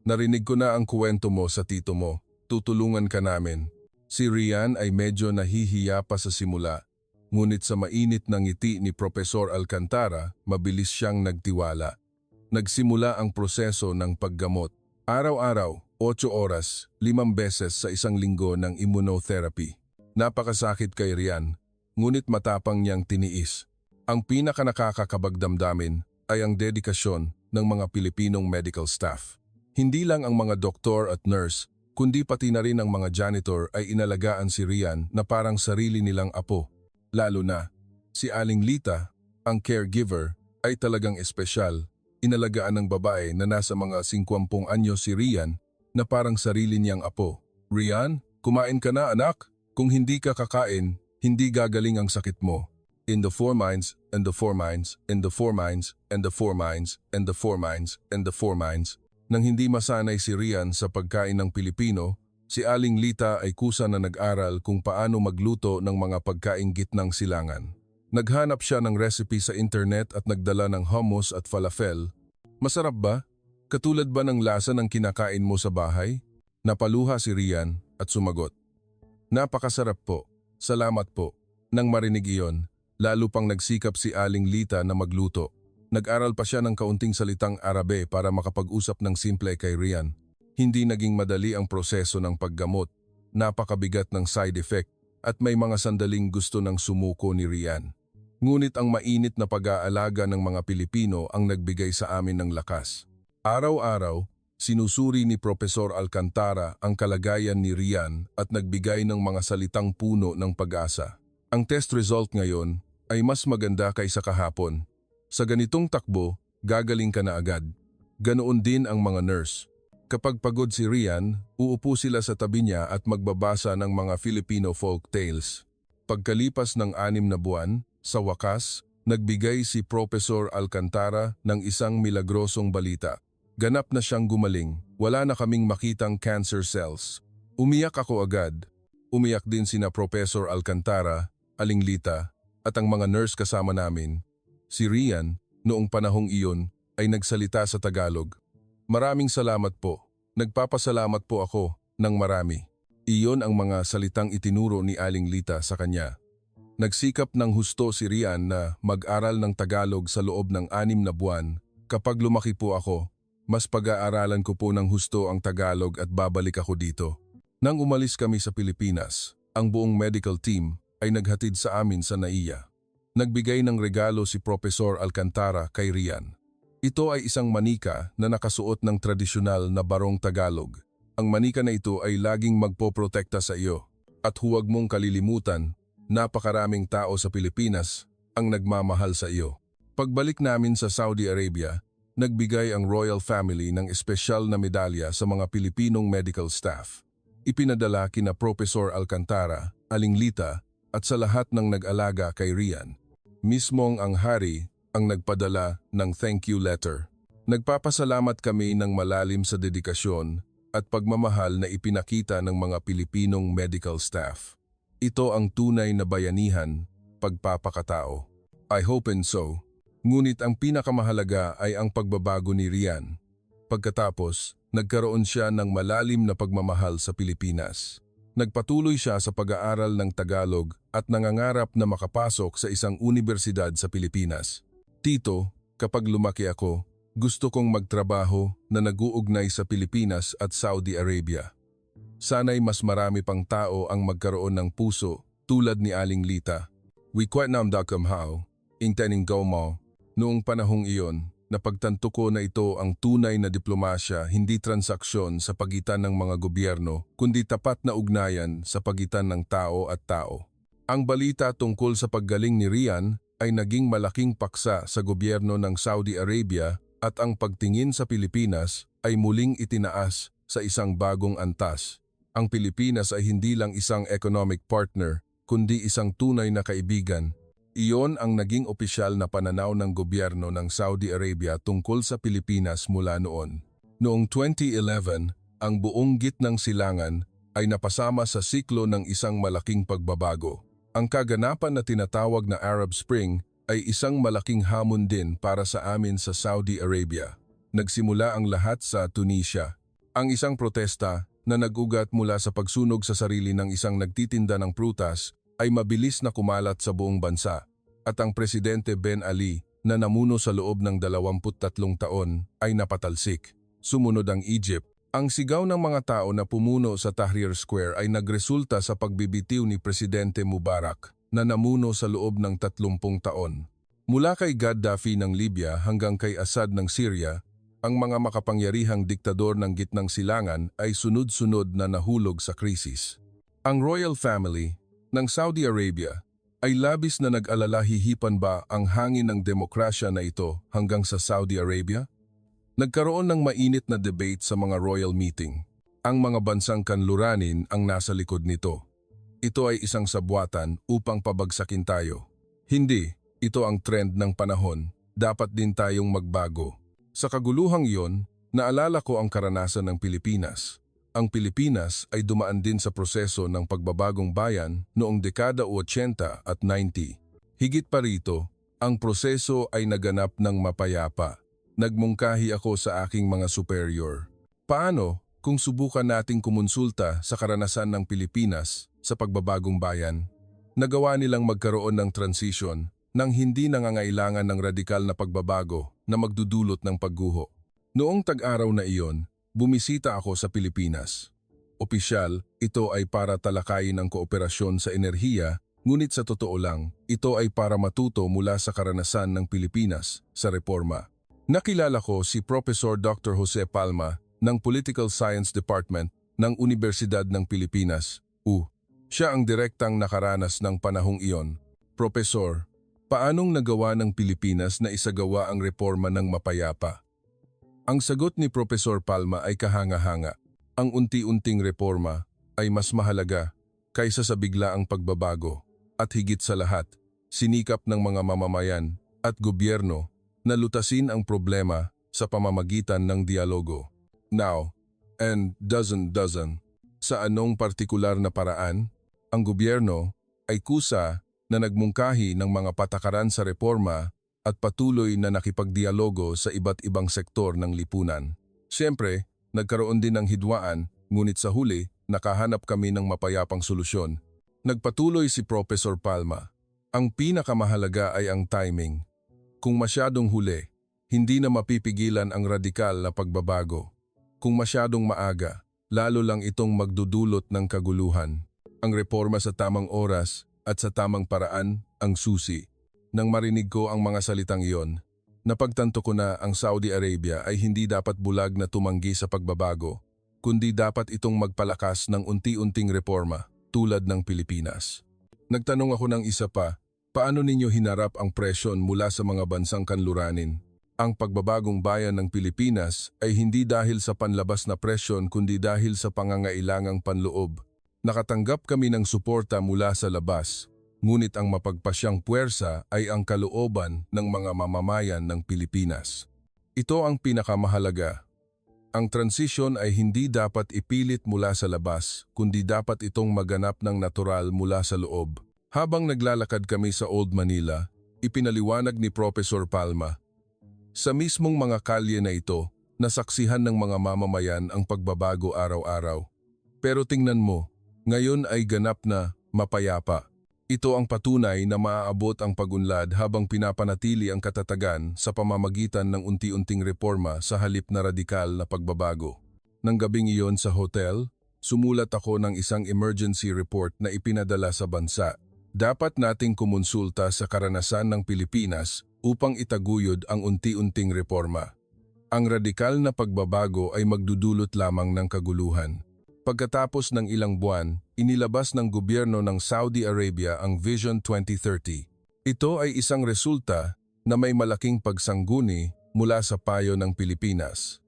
Narinig ko na ang kwento mo sa tito mo. Tutulungan ka namin. Si Rian ay medyo nahihiya pa sa simula. Ngunit sa mainit na ngiti ni Professor Alcantara, mabilis siyang nagtiwala. Nagsimula ang proseso ng paggamot. Araw-araw, 8 oras, 5 beses sa isang linggo ng immunotherapy. Napakasakit kay Rian, ngunit matapang niyang tiniis. Ang pinakanakakakabagdamdamin ay ang dedikasyon ng mga Pilipinong medical staff. Hindi lang ang mga doktor at nurse, kundi pati na rin ang mga janitor ay inalagaan si Rian na parang sarili nilang apo. Lalo na, si Aling Lita, ang caregiver, ay talagang espesyal. Inalagaan ng babae na nasa mga 50 anyo si Rian na parang sarili niyang apo. Rian, kumain ka na anak? Kung hindi ka kakain, hindi gagaling ang sakit mo. In the 4 mines, and the 4 mines, and the 4 mines, and the 4 mines, and the 4 mines, and the 4 mines. Nang hindi masanay si Rian sa pagkain ng Pilipino, si Aling Lita ay kusa na nag-aral kung paano magluto ng mga pagkaing gitnang silangan. Naghanap siya ng recipe sa internet at nagdala ng hummus at falafel. Masarap ba? Katulad ba ng lasa ng kinakain mo sa bahay? Napaluha si Rian at sumagot. Napakasarap po. Salamat po. Nang marinig iyon, lalo pang nagsikap si Aling Lita na magluto. Nag-aral pa siya ng kaunting salitang Arabe para makapag-usap ng simple kay Rian. Hindi naging madali ang proseso ng paggamot, napakabigat ng side effect at may mga sandaling gusto ng sumuko ni Rian. Ngunit ang mainit na pag-aalaga ng mga Pilipino ang nagbigay sa amin ng lakas. Araw-araw, sinusuri ni Professor Alcantara ang kalagayan ni Rian at nagbigay ng mga salitang puno ng pag-asa. Ang test result ngayon ay mas maganda kaysa kahapon. Sa ganitong takbo, gagaling ka na agad. Ganoon din ang mga nurse. Kapag pagod si Rian, uupo sila sa tabi niya at magbabasa ng mga Filipino folk tales. Pagkalipas ng 6 na buwan, sa wakas, nagbigay si Professor Alcantara ng isang milagrosong balita. Ganap na siyang gumaling, wala na kaming makitang cancer cells. Umiyak ako agad. Umiyak din sina Professor Alcantara, Aling Lita, at ang mga nurse kasama namin. Si Rian, noong panahong iyon, ay nagsalita sa Tagalog. Maraming salamat po. Nagpapasalamat po ako ng marami. Iyon ang mga salitang itinuro ni Aling Lita sa kanya. Nagsikap ng husto si Rian na mag-aral ng Tagalog sa loob ng 6 na buwan. Kapag lumaki po ako, mas pag-aaralan ko po ng husto ang Tagalog at babalik ako dito. Nang umalis kami sa Pilipinas, ang buong medical team ay naghatid sa amin sa NAIA. Nagbigay ng regalo si Professor Alcantara kay Rian. Ito ay isang manika na nakasuot ng tradisyonal na barong Tagalog. Ang manika na ito ay laging magpoprotekta sa iyo. At huwag mong kalilimutan, napakaraming tao sa Pilipinas ang nagmamahal sa iyo. Pagbalik namin sa Saudi Arabia, nagbigay ang royal family ng espesyal na medalya sa mga Pilipinong medical staff. Ipinadala kina Professor Alcantara, Aling Lita at sa lahat ng nag-alaga kay Rian. Mismong ang hari ang nagpadala ng thank you letter. Nagpapasalamat kami ng malalim sa dedikasyon at pagmamahal na ipinakita ng mga Pilipinong medical staff. Ito ang tunay na bayanihan, pagpapakatao. I hope and so. Ngunit ang pinakamahalaga ay ang pagbabago ni Rian. Pagkatapos, nagkaroon siya ng malalim na pagmamahal sa Pilipinas. Nagpatuloy siya sa pag-aaral ng Tagalog at nangangarap na makapasok sa isang universidad sa Pilipinas. Tito, kapag lumaki ako, gusto kong magtrabaho na nag-uugnay sa Pilipinas at Saudi Arabia. Sana'y mas marami pang tao ang magkaroon ng puso tulad ni Aling Lita. We quite namdakam ingtening mo. Noong panahong iyon, napagtanto ko na ito ang tunay na diplomasya, hindi transaksyon sa pagitan ng mga gobyerno, kundi tapat na ugnayan sa pagitan ng tao at tao. Ang balita tungkol sa paggaling ni Rian ay naging malaking paksa sa gobyerno ng Saudi Arabia at ang pagtingin sa Pilipinas ay muling itinaas sa isang bagong antas. Ang Pilipinas ay hindi lang isang economic partner, kundi isang tunay na kaibigan. Iyon ang naging opisyal na pananaw ng gobyerno ng Saudi Arabia tungkol sa Pilipinas mula noon. Noong 2011, ang buong gitnang silangan ay napasama sa siklo ng isang malaking pagbabago. Ang kaganapan na tinatawag na Arab Spring ay isang malaking hamon din para sa amin sa Saudi Arabia. Nagsimula ang lahat sa Tunisia. Ang isang protesta na nag-ugat mula sa pagsunog sa sarili ng isang nagtitinda ng prutas ay mabilis na kumalat sa buong bansa at ang Presidente Ben Ali na namuno sa loob ng 23 taon ay napatalsik. Sumunod ang Egypt. Ang sigaw ng mga tao na pumuno sa Tahrir Square ay nagresulta sa pagbibitiw ni Presidente Mubarak na namuno sa loob ng 30 taon. Mula kay Gaddafi ng Libya hanggang kay Assad ng Syria, ang mga makapangyarihang diktador ng gitnang silangan ay sunod-sunod na nahulog sa krisis. Ang royal family ng Saudi Arabia ay labis na nag-alala, hihipan ba ang hangin ng demokrasya na ito hanggang sa Saudi Arabia? Nagkaroon ng mainit na debate sa mga royal meeting. Ang mga bansang kanluranin ang nasa likod nito. Ito ay isang sabwatan upang pabagsakin tayo. Hindi, ito ang trend ng panahon. Dapat din tayong magbago. Sa kaguluhang iyon, naalala ko ang karanasan ng Pilipinas. Ang Pilipinas ay dumaan din sa proseso ng pagbabagong bayan noong dekada 80 at 90. Higit pa rito, ang proseso ay naganap ng mapayapa. Nagmungkahi ako sa aking mga superior. Paano kung subukan nating kumonsulta sa karanasan ng Pilipinas sa pagbabagong bayan? Nagawa nilang magkaroon ng transition nang hindi nangangailangan ng radikal na pagbabago na magdudulot ng pagguho. Noong tag-araw na iyon, bumisita ako sa Pilipinas. Opisyal, ito ay para talakayin ang kooperasyon sa enerhiya, ngunit sa totoo lang, ito ay para matuto mula sa karanasan ng Pilipinas sa reforma. Nakilala ko si Professor Dr. Jose Palma ng Political Science Department ng Universidad ng Pilipinas, U. Siya ang direktang nakaranas ng panahong iyon. Professor, paanong nagawa ng Pilipinas na isagawa ang reforma ng mapayapa? Ang sagot ni Professor Palma ay kahanga-hanga. Ang unti-unting reforma ay mas mahalaga kaysa sa biglaang pagbabago. At higit sa lahat, sinikap ng mga mamamayan at gobyerno na lutasin ang problema sa pamamagitan ng dialogo. Now, and dozen, sa anong partikular na paraan, ang gobyerno ay kusa na nagmungkahi ng mga patakaran sa reforma at patuloy na nakipagdialogo sa iba't ibang sektor ng lipunan. Siyempre, nagkaroon din ng hidwaan, ngunit sa huli, nakahanap kami ng mapayapang solusyon. Nagpatuloy si Professor Palma. Ang pinakamahalaga ay ang timing. Kung masyadong huli, hindi na mapipigilan ang radikal na pagbabago. Kung masyadong maaga, lalo lang itong magdudulot ng kaguluhan. Ang reforma sa tamang oras at sa tamang paraan ang susi. Nang marinig ko ang mga salitang iyon, napagtanto ko na ang Saudi Arabia ay hindi dapat bulag na tumanggi sa pagbabago, kundi dapat itong magpalakas ng unti-unting reforma tulad ng Pilipinas. Nagtanong ako ng isa pa, paano ninyo hinarap ang presyon mula sa mga bansang kanluranin? Ang pagbabagong bayan ng Pilipinas ay hindi dahil sa panlabas na presyon kundi dahil sa pangangailangang panloob. Nakatanggap kami ng suporta mula sa labas, ngunit ang mapagpasyang puwersa ay ang kalooban ng mga mamamayan ng Pilipinas. Ito ang pinakamahalaga. Ang transisyon ay hindi dapat ipilit mula sa labas, kundi dapat itong maganap ng natural mula sa loob. Habang naglalakad kami sa Old Manila, ipinaliwanag ni Professor Palma, sa mismong mga kalye na ito, nasaksihan ng mga mamamayan ang pagbabago araw-araw. Pero tingnan mo, ngayon ay ganap na mapayapa. Ito ang patunay na maaabot ang pag-unlad habang pinapanatili ang katatagan sa pamamagitan ng unti-unting reforma sa halip na radikal na pagbabago. Nang gabing iyon sa hotel, sumulat ako ng isang emergency report na ipinadala sa bansa. Dapat nating kumonsulta sa karanasan ng Pilipinas upang itaguyod ang unti-unting reforma. Ang radikal na pagbabago ay magdudulot lamang ng kaguluhan. Pagkatapos ng ilang buwan, inilabas ng gobyerno ng Saudi Arabia ang Vision 2030. Ito ay isang resulta na may malaking pagsangguni mula sa payo ng Pilipinas.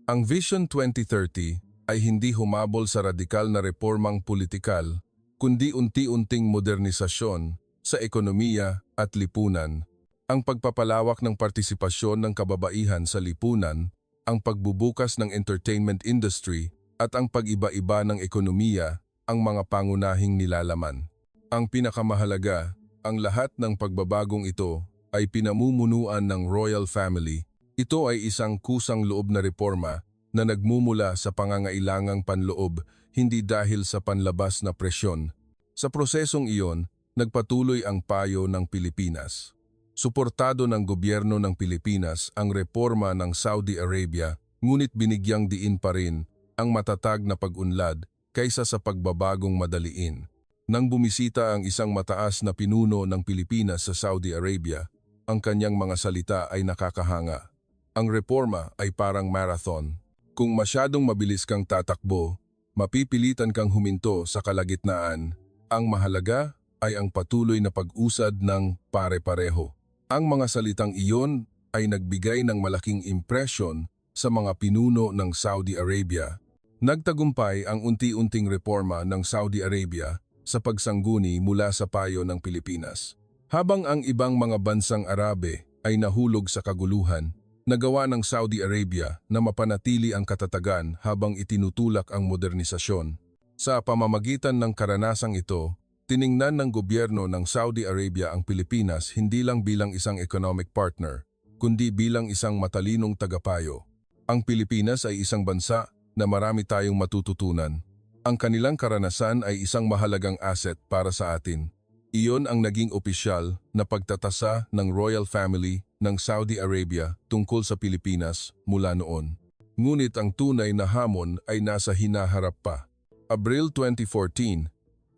Ang Vision 2030 ay hindi humabol sa radikal na reformang politikal, kundi unti-unting modernisasyon sa ekonomiya at lipunan. Ang pagpapalawak ng partisipasyon ng kababaihan sa lipunan, ang pagbubukas ng entertainment industry, at ang pag-iba-iba ng ekonomiya ang mga pangunahing nilalaman. Ang pinakamahalaga, ang lahat ng pagbabagong ito ay pinamumunuan ng royal family. Ito ay isang kusang loob na reforma na nagmumula sa pangangailangang panloob, hindi dahil sa panlabas na presyon. Sa prosesong iyon, nagpatuloy ang payo ng Pilipinas. Suportado ng gobyerno ng Pilipinas ang reforma ng Saudi Arabia, ngunit binigyang diin pa rin ang matatag na pag-unlad kaysa sa pagbabagong madaliin. Nang bumisita ang isang mataas na pinuno ng Pilipinas sa Saudi Arabia, ang kanyang mga salita ay nakakahanga. Ang reforma ay parang marathon. Kung masyadong mabilis kang tatakbo, mapipilitan kang huminto sa kalagitnaan. Ang mahalaga ay ang patuloy na pag-usad ng pare-pareho. Ang mga salitang iyon ay nagbigay ng malaking impresyon sa mga pinuno ng Saudi Arabia. Nagtagumpay ang unti-unting reforma ng Saudi Arabia sa pagsangguni mula sa payo ng Pilipinas. Habang ang ibang mga bansang Arabe ay nahulog sa kaguluhan, nagawa ng Saudi Arabia na mapanatili ang katatagan habang itinutulak ang modernisasyon. Sa pamamagitan ng karanasang ito, tiningnan ng gobyerno ng Saudi Arabia ang Pilipinas hindi lang bilang isang economic partner, kundi bilang isang matalinong tagapayo. Ang Pilipinas ay isang bansa na marami tayong matututunan. Ang kanilang karanasan ay isang mahalagang asset para sa atin. Iyon ang naging opisyal na pagtatasa ng royal family ng Saudi Arabia tungkol sa Pilipinas mula noon. Ngunit ang tunay na hamon ay nasa hinaharap pa. Abril 2014,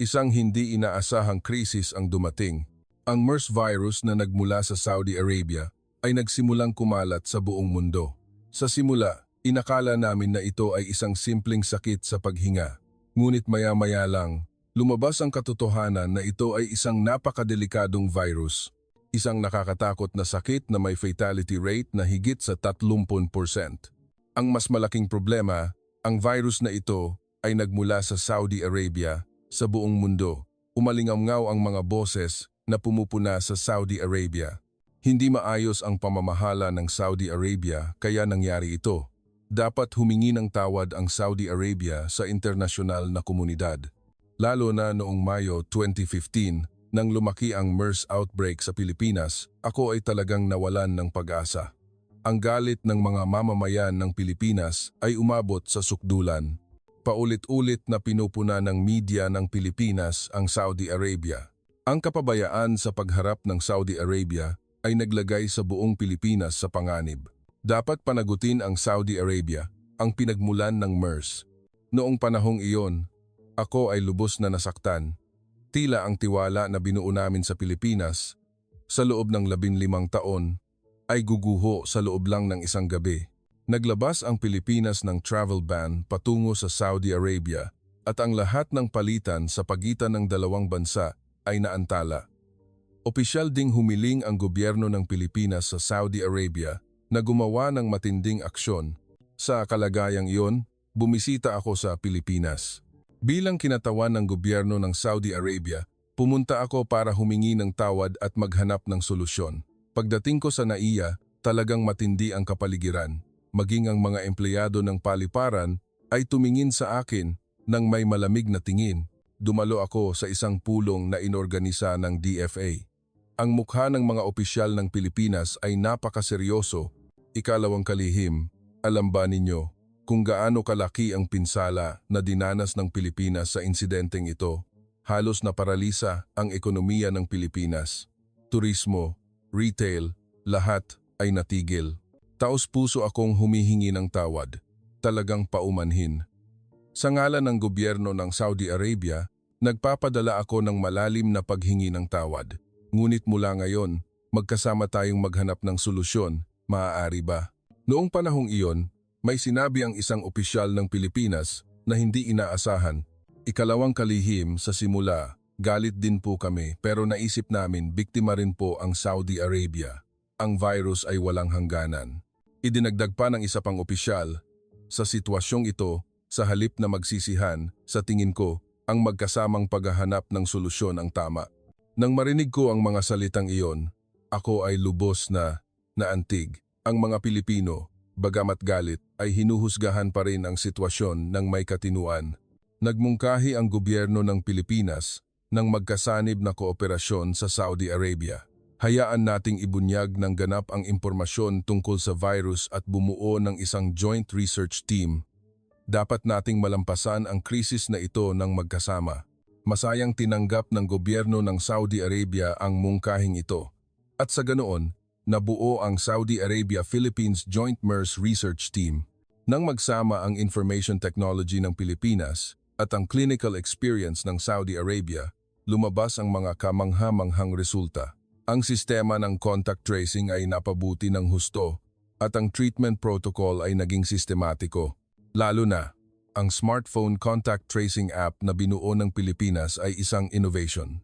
isang hindi inaasahang krisis ang dumating. Ang MERS virus na nagmula sa Saudi Arabia ay nagsimulang kumalat sa buong mundo. Sa simula, inakala namin na ito ay isang simpleng sakit sa paghinga. Ngunit maya-maya lang, lumabas ang katotohanan na ito ay isang napakadelikadong virus. Isang nakakatakot na sakit na may fatality rate na higit sa 30%. Ang mas malaking problema, ang virus na ito ay nagmula sa Saudi Arabia sa buong mundo. Umalingaw ang mga boses na pumupuna sa Saudi Arabia. Hindi maayos ang pamamahala ng Saudi Arabia kaya nangyari ito. Dapat humingi ng tawad ang Saudi Arabia sa internasyonal na komunidad. Lalo na noong Mayo 2015, nang lumaki ang MERS outbreak sa Pilipinas, ako ay talagang nawalan ng pag-asa. ang galit ng mga mamamayan ng Pilipinas ay umabot sa sukdulan. Paulit-ulit na pinupuna ng media ng Pilipinas ang Saudi Arabia. Ang kapabayaan sa pagharap ng Saudi Arabia ay naglagay sa buong Pilipinas sa panganib. Dapat panagutin ang Saudi Arabia, ang pinagmulan ng MERS. Noong panahong iyon, ako ay lubos na nasaktan. Tila ang tiwala na binuo namin sa Pilipinas sa loob ng 15 taon ay guguho sa loob lang ng isang gabi. Naglabas ang Pilipinas ng travel ban patungo sa Saudi Arabia at ang lahat ng palitan sa pagitan ng dalawang bansa ay naantala. Opisyal ding humiling ang gobyerno ng Pilipinas sa Saudi Arabia na gumawa ng matinding aksyon. Sa kalagayang iyon, bumisita ako sa Pilipinas. Bilang kinatawan ng gobyerno ng Saudi Arabia, pumunta ako para humingi ng tawad at maghanap ng solusyon. Pagdating ko sa NAIA, talagang matindi ang kapaligiran. Maging ang mga empleyado ng paliparan ay tumingin sa akin ng may malamig na tingin. Dumalo ako sa isang pulong na inorganisa ng DFA. Ang mukha ng mga opisyal ng Pilipinas ay napakaseryoso. Ikalawang kalihim, alam ba ninyo kung gaano kalaki ang pinsala na dinanas ng Pilipinas sa insidenteng ito? Halos naparalisa ang ekonomiya ng Pilipinas. Turismo, retail, lahat ay natigil. Taos-puso akong humihingi ng tawad, talagang paumanhin. Sa ngalan ng gobyerno ng Saudi Arabia, nagpapadala ako ng malalim na paghingi ng tawad. Ngunit mula ngayon, magkasama tayong maghanap ng solusyon, maaari ba? Noong panahong iyon, may sinabi ang isang opisyal ng Pilipinas na hindi inaasahan. Ikalawang kalihim sa simula, galit din po kami pero naisip namin biktima rin po ang Saudi Arabia. Ang virus ay walang hangganan. Idinagdag pa ng isa pang opisyal, sa sitwasyong ito, sa halip na magsisihan, sa tingin ko, ang magkasamang paghahanap ng solusyon ang tama. Nang marinig ko ang mga salitang iyon, ako ay lubos na naantig. Ang mga Pilipino, bagamat galit, ay hinuhusgahan pa rin ang sitwasyon ng may katinuan. Nagmungkahi ang gobyerno ng Pilipinas ng magkasanib na kooperasyon sa Saudi Arabia. Hayaan nating ibunyag ng ganap ang impormasyon tungkol sa virus at bumuo ng isang joint research team. Dapat nating malampasan ang krisis na ito ng magkasama. Masayang tinanggap ng gobyerno ng Saudi Arabia ang mungkahing ito. At sa ganoon, nabuo ang Saudi Arabia-Philippines Joint MERS Research Team. Nang magsama ang information technology ng Pilipinas at ang clinical experience ng Saudi Arabia, lumabas ang mga kamangha-manghang resulta. Ang sistema ng contact tracing ay napabuti ng husto at ang treatment protocol ay naging sistematiko. Lalo na, ang smartphone contact tracing app na binuo ng Pilipinas ay isang innovation.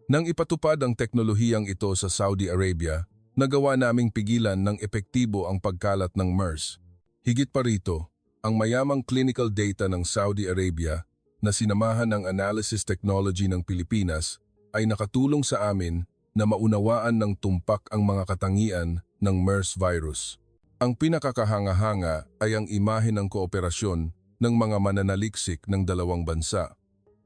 Nang ipatupad ang teknolohiyang ito sa Saudi Arabia, nagawa naming pigilan ng epektibo ang pagkalat ng MERS. Higit pa rito, ang mayamang clinical data ng Saudi Arabia na sinamahan ng analysis technology ng Pilipinas ay nakatulong sa amin na maunawaan ng tumpak ang mga katangian ng MERS virus. Ang pinakakahanga-hanga ay ang imahe ng kooperasyon ng mga mananaliksik ng dalawang bansa.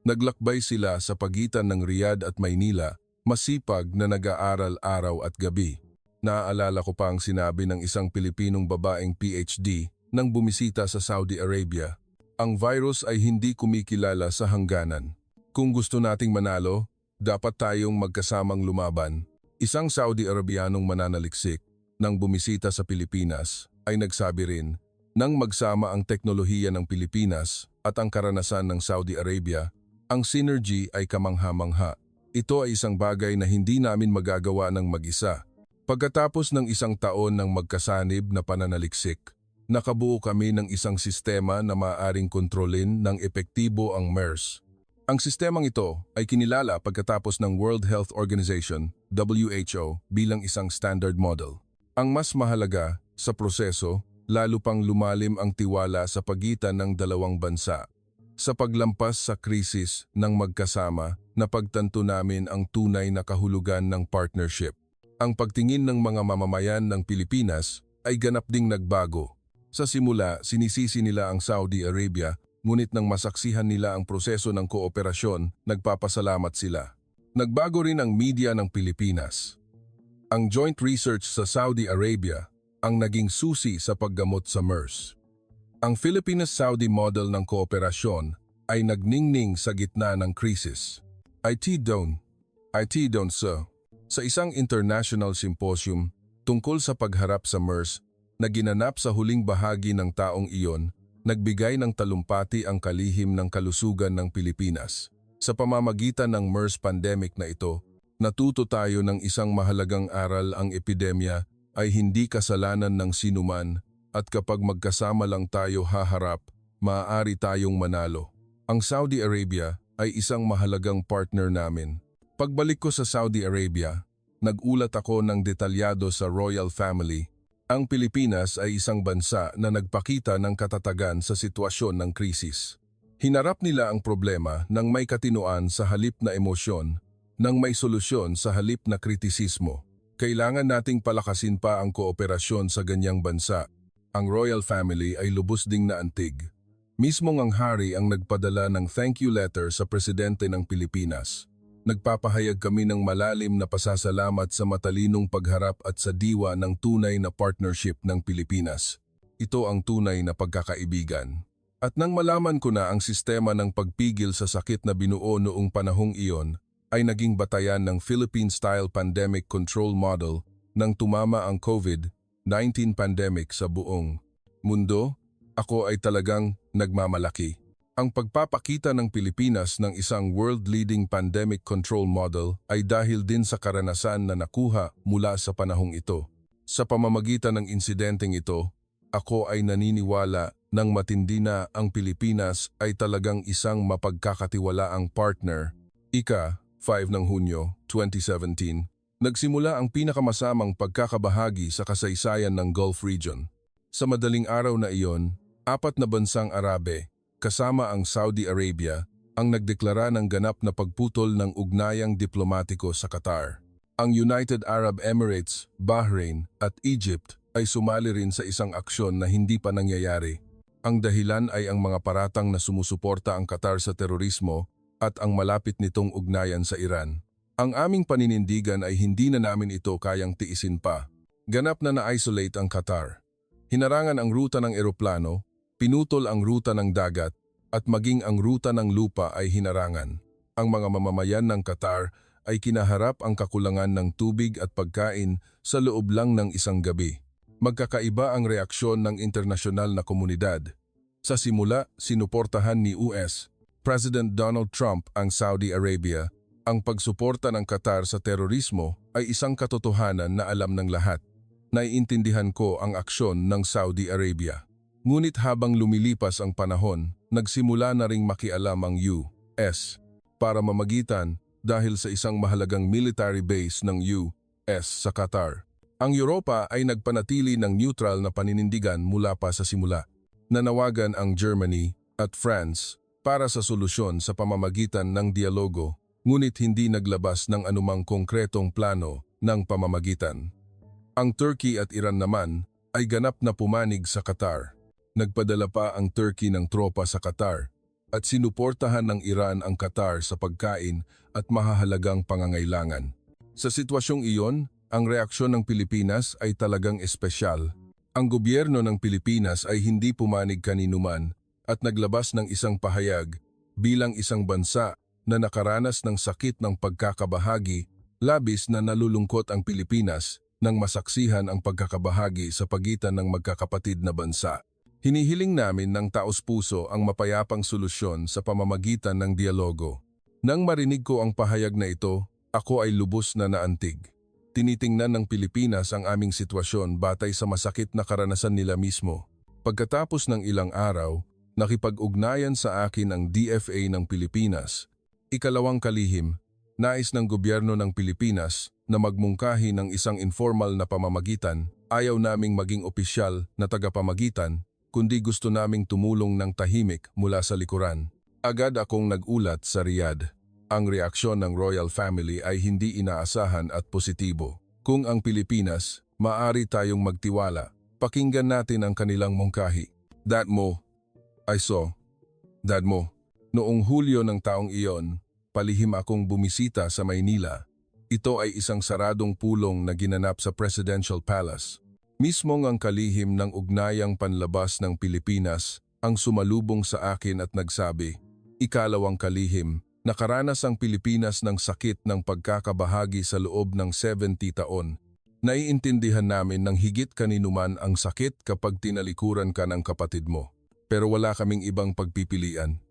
Naglakbay sila sa pagitan ng Riyadh at Maynila, masipag na nag-aaral araw at gabi. Naaalala ko pa ang sinabi ng isang Pilipinong babaeng PhD nang bumisita sa Saudi Arabia. Ang virus ay hindi kumikilala sa hangganan. Kung gusto nating manalo, dapat tayong magkasamang lumaban. Isang Saudi Arabianong mananaliksik nang bumisita sa Pilipinas ay nagsabi rin, nang magsama ang teknolohiya ng Pilipinas at ang karanasan ng Saudi Arabia, ang synergy ay kamangha-mangha. Ito ay isang bagay na hindi namin magagawa ng mag-isa. Pagkatapos ng isang taon ng magkasanib na pananaliksik, nakabuo kami ng isang sistema na maaaring kontrolin ng epektibo ang MERS. Ang sistemang ito ay kinilala pagkatapos ng World Health Organization, WHO, bilang isang standard model. Ang mas mahalaga sa proseso, lalo pang lumalim ang tiwala sa pagitan ng dalawang bansa. Sa paglampas sa krisis ng magkasama, napagtanto namin ang tunay na kahulugan ng partnership. Ang pagtingin ng mga mamamayan ng Pilipinas ay ganap ding nagbago. Sa simula, sinisisi nila ang Saudi Arabia, ngunit nang masaksihan nila ang proseso ng kooperasyon, nagpapasalamat sila. Nagbago rin ang media ng Pilipinas. Ang joint research sa Saudi Arabia ang naging susi sa paggamot sa MERS. Ang Philippines-Saudi model ng kooperasyon ay nagningning sa gitna ng krisis. IT Don't, sir. Sa isang international symposium tungkol sa pagharap sa MERS na ginanap sa huling bahagi ng taong iyon, nagbigay ng talumpati ang kalihim ng kalusugan ng Pilipinas. Sa pamamagitan ng MERS pandemic na ito, natuto tayo ng isang mahalagang aral: ang epidemya ay hindi kasalanan ng sinuman at kapag magkasama lang tayo haharap, maaari tayong manalo. Ang Saudi Arabia ay isang mahalagang partner namin. Pagbalik ko sa Saudi Arabia, nagulat ako ng detalyado sa royal family. Ang Pilipinas ay isang bansa na nagpakita ng katatagan sa sitwasyon ng krisis. Hinarap nila ang problema ng may katinoan sa halip na emosyon, ng may solusyon sa halip na kritisismo. Kailangan nating palakasin pa ang kooperasyon sa ganyang bansa. Ang royal family ay lubos ding naantig. Mismong ang hari ang nagpadala ng thank you letter sa presidente ng Pilipinas. Nagpapahayag kami ng malalim na pasasalamat sa matalinong pagharap at sa diwa ng tunay na partnership ng Pilipinas. Ito ang tunay na pagkakaibigan. At nang malaman ko na ang sistema ng pagpigil sa sakit na binuo noong panahong iyon ay naging batayan ng Philippine-style pandemic control model nang tumama ang COVID-19 pandemic sa buong mundo, ako ay talagang nagmamalaki. Ang pagpapakita ng Pilipinas ng isang world-leading pandemic control model ay dahil din sa karanasan na nakuha mula sa panahong ito. Sa pamamagitan ng insidenteng ito, ako ay naniniwala nang matindi na ang Pilipinas ay talagang isang mapagkakatiwalaang partner. Ika-5 ng Hunyo, 2017, nagsimula ang pinakamasamang pagkakabahagi sa kasaysayan ng Gulf Region. Sa madaling araw na iyon, 4 na bansang Arabe, kasama ang Saudi Arabia, ang nagdeklara ng ganap na pagputol ng ugnayang diplomatiko sa Qatar. Ang United Arab Emirates, Bahrain at Egypt ay sumali rin sa isang aksyon na hindi pa nangyayari. Ang dahilan ay ang mga paratang na sumusuporta ang Qatar sa terorismo at ang malapit nitong ugnayan sa Iran. Ang aming paninindigan ay hindi na namin ito kayang tiisin pa. Ganap na na-isolate ang Qatar. Hinarangan ang ruta ng eroplano, pinutol ang ruta ng dagat, at maging ang ruta ng lupa ay hinarangan. Ang mga mamamayan ng Qatar ay kinaharap ang kakulangan ng tubig at pagkain sa loob lang ng isang gabi. Magkakaiba ang reaksyon ng internasyonal na komunidad. Sa simula, sinuportahan ni US President Donald Trump ang Saudi Arabia. Ang pagsuporta ng Qatar sa terorismo ay isang katotohanan na alam ng lahat. Naiintindihan ko ang aksyon ng Saudi Arabia. Ngunit habang lumilipas ang panahon, nagsimula na ring makialam ang US para mamagitan dahil sa isang mahalagang military base ng US sa Qatar. Ang Europa ay nagpanatili ng neutral na paninindigan mula pa sa simula. Nanawagan ang Germany at France para sa solusyon sa pamamagitan ng dialogo, ngunit hindi naglabas ng anumang konkretong plano ng pamamagitan. Ang Turkey at Iran naman ay ganap na pumanig sa Qatar. Nagpadala pa ang Turkey ng tropa sa Qatar at sinuportahan ng Iran ang Qatar sa pagkain at mahahalagang pangangailangan. Sa sitwasyong iyon, ang reaksyon ng Pilipinas ay talagang espesyal. Ang gobyerno ng Pilipinas ay hindi pumanig kaninuman at naglabas ng isang pahayag bilang isang bansa na nakaranas ng sakit ng pagkakabahagi. Labis na nalulungkot ang Pilipinas nang masaksihan ang pagkakabahagi sa pagitan ng magkakapatid na bansa. Hinihiling namin ng taos-puso ang mapayapang solusyon sa pamamagitan ng dialogo. Nang marinig ko ang pahayag na ito, ako ay lubos na naantig. Tinitingnan ng Pilipinas ang aming sitwasyon batay sa masakit na karanasan nila mismo. Pagkatapos ng ilang araw, nakipag-ugnayan sa akin ang DFA ng Pilipinas. Ikalawang kalihim, nais ng gobyerno ng Pilipinas na magmungkahi ng isang informal na pamamagitan. Ayaw naming maging opisyal na tagapamagitan, kundi gusto naming tumulong ng tahimik mula sa likuran. Agad akong nagulat sa Riyadh. Ang reaksyon ng royal family ay hindi inaasahan at positibo. Kung ang Pilipinas, maaari tayong magtiwala. Pakinggan natin ang kanilang mungkahi. Dad mo, noong Hulyo ng taong iyon, palihim akong bumisita sa Maynila. Ito ay isang saradong pulong na ginanap sa Presidential Palace. Mismong ang kalihim ng ugnayang panlabas ng Pilipinas ang sumalubong sa akin at nagsabi, "Ikalawang kalihim, nakaranas ang Pilipinas ng sakit ng pagkakabahagi sa loob ng 70 taon. Naiintindihan namin ng higit kaninuman ang sakit kapag tinalikuran ka ng kapatid mo. Pero wala kaming ibang pagpipilian.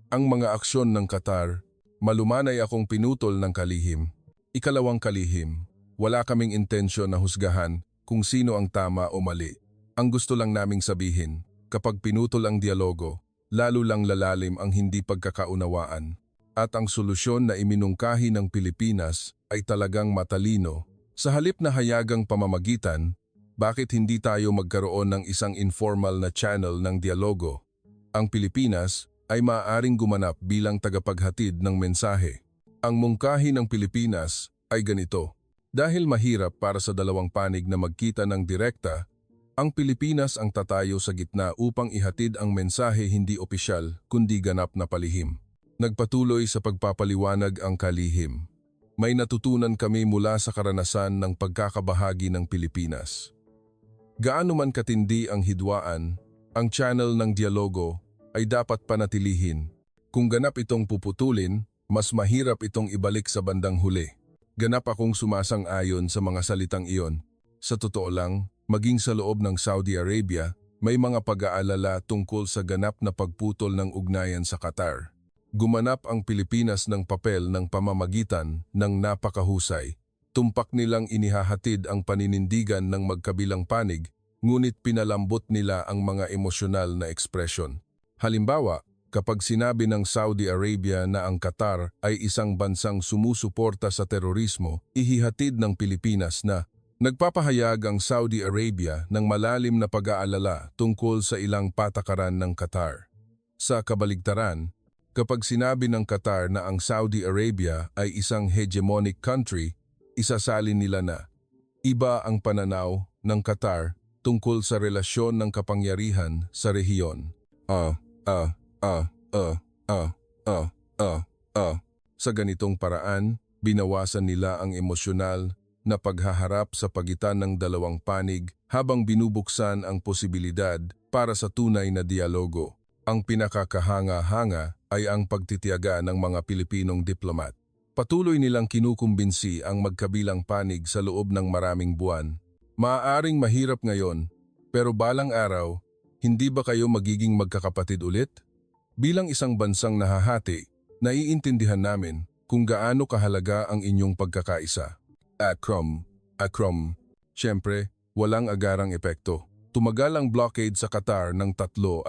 Ang mga aksyon ng Qatar, malumanay akong pinutol ng kalihim. Ikalawang kalihim, wala kaming intensyon na husgahan kung sino ang tama o mali. Ang gusto lang naming sabihin, kapag pinutol ang dialogo, lalo lang lalalim ang hindi pagkakaunawaan. At ang solusyon na iminungkahi ng Pilipinas ay talagang matalino. Sa halip na hayagang pamamagitan, bakit hindi tayo magkaroon ng isang informal na channel ng dialogo? Ang Pilipinas ay maaaring gumanap bilang tagapaghatid ng mensahe. Ang mungkahi ng Pilipinas ay ganito. Dahil mahirap para sa dalawang panig na magkita ng direkta, ang Pilipinas ang tatayo sa gitna upang ihatid ang mensahe hindi opisyal kundi ganap na palihim. Nagpatuloy sa pagpapaliwanag ang kalihim. May natutunan kami mula sa karanasan ng pagkakabahagi ng Pilipinas. Gaano man katindi ang hidwaan, ang channel ng dialogo ay dapat panatilihin. Kung ganap itong puputulin, mas mahirap itong ibalik sa bandang huli. Ganap akong sumasang-ayon sa mga salitang iyon. Sa totoo lang, maging sa loob ng Saudi Arabia, may mga pag-aalala tungkol sa ganap na pagputol ng ugnayan sa Qatar. Gumanap ang Pilipinas ng papel ng pamamagitan ng napakahusay. Tumpak nilang inihahatid ang paninindigan ng magkabilang panig, ngunit pinalambot nila ang mga emosyonal na ekspresyon. Halimbawa, kapag sinabi ng Saudi Arabia na ang Qatar ay isang bansang sumusuporta sa terorismo, ihihatid ng Pilipinas na nagpapahayag ang Saudi Arabia ng malalim na pag-aalala tungkol sa ilang patakaran ng Qatar. Sa kabaligtaran, kapag sinabi ng Qatar na ang Saudi Arabia ay isang hegemonic country, isasalin nila na iba ang pananaw ng Qatar tungkol sa relasyon ng kapangyarihan sa rehiyon. Sa ganitong paraan, binawasan nila ang emosyonal na paghaharap sa pagitan ng dalawang panig habang binubuksan ang posibilidad para sa tunay na dialogo. Ang pinakakahanga-hanga ay ang pagtitiyaga ng mga Pilipinong diplomat. Patuloy nilang kinukumbinsi ang magkabilang panig sa loob ng maraming buwan. Maaaring mahirap ngayon, pero balang araw, hindi ba kayo magiging magkakapatid ulit? Bilang isang bansang nahahati, naiintindihan namin kung gaano kahalaga ang inyong pagkakaisa. Akrom. Siyempre, walang agarang epekto. Tumagal ang blockade sa Qatar ng 3.5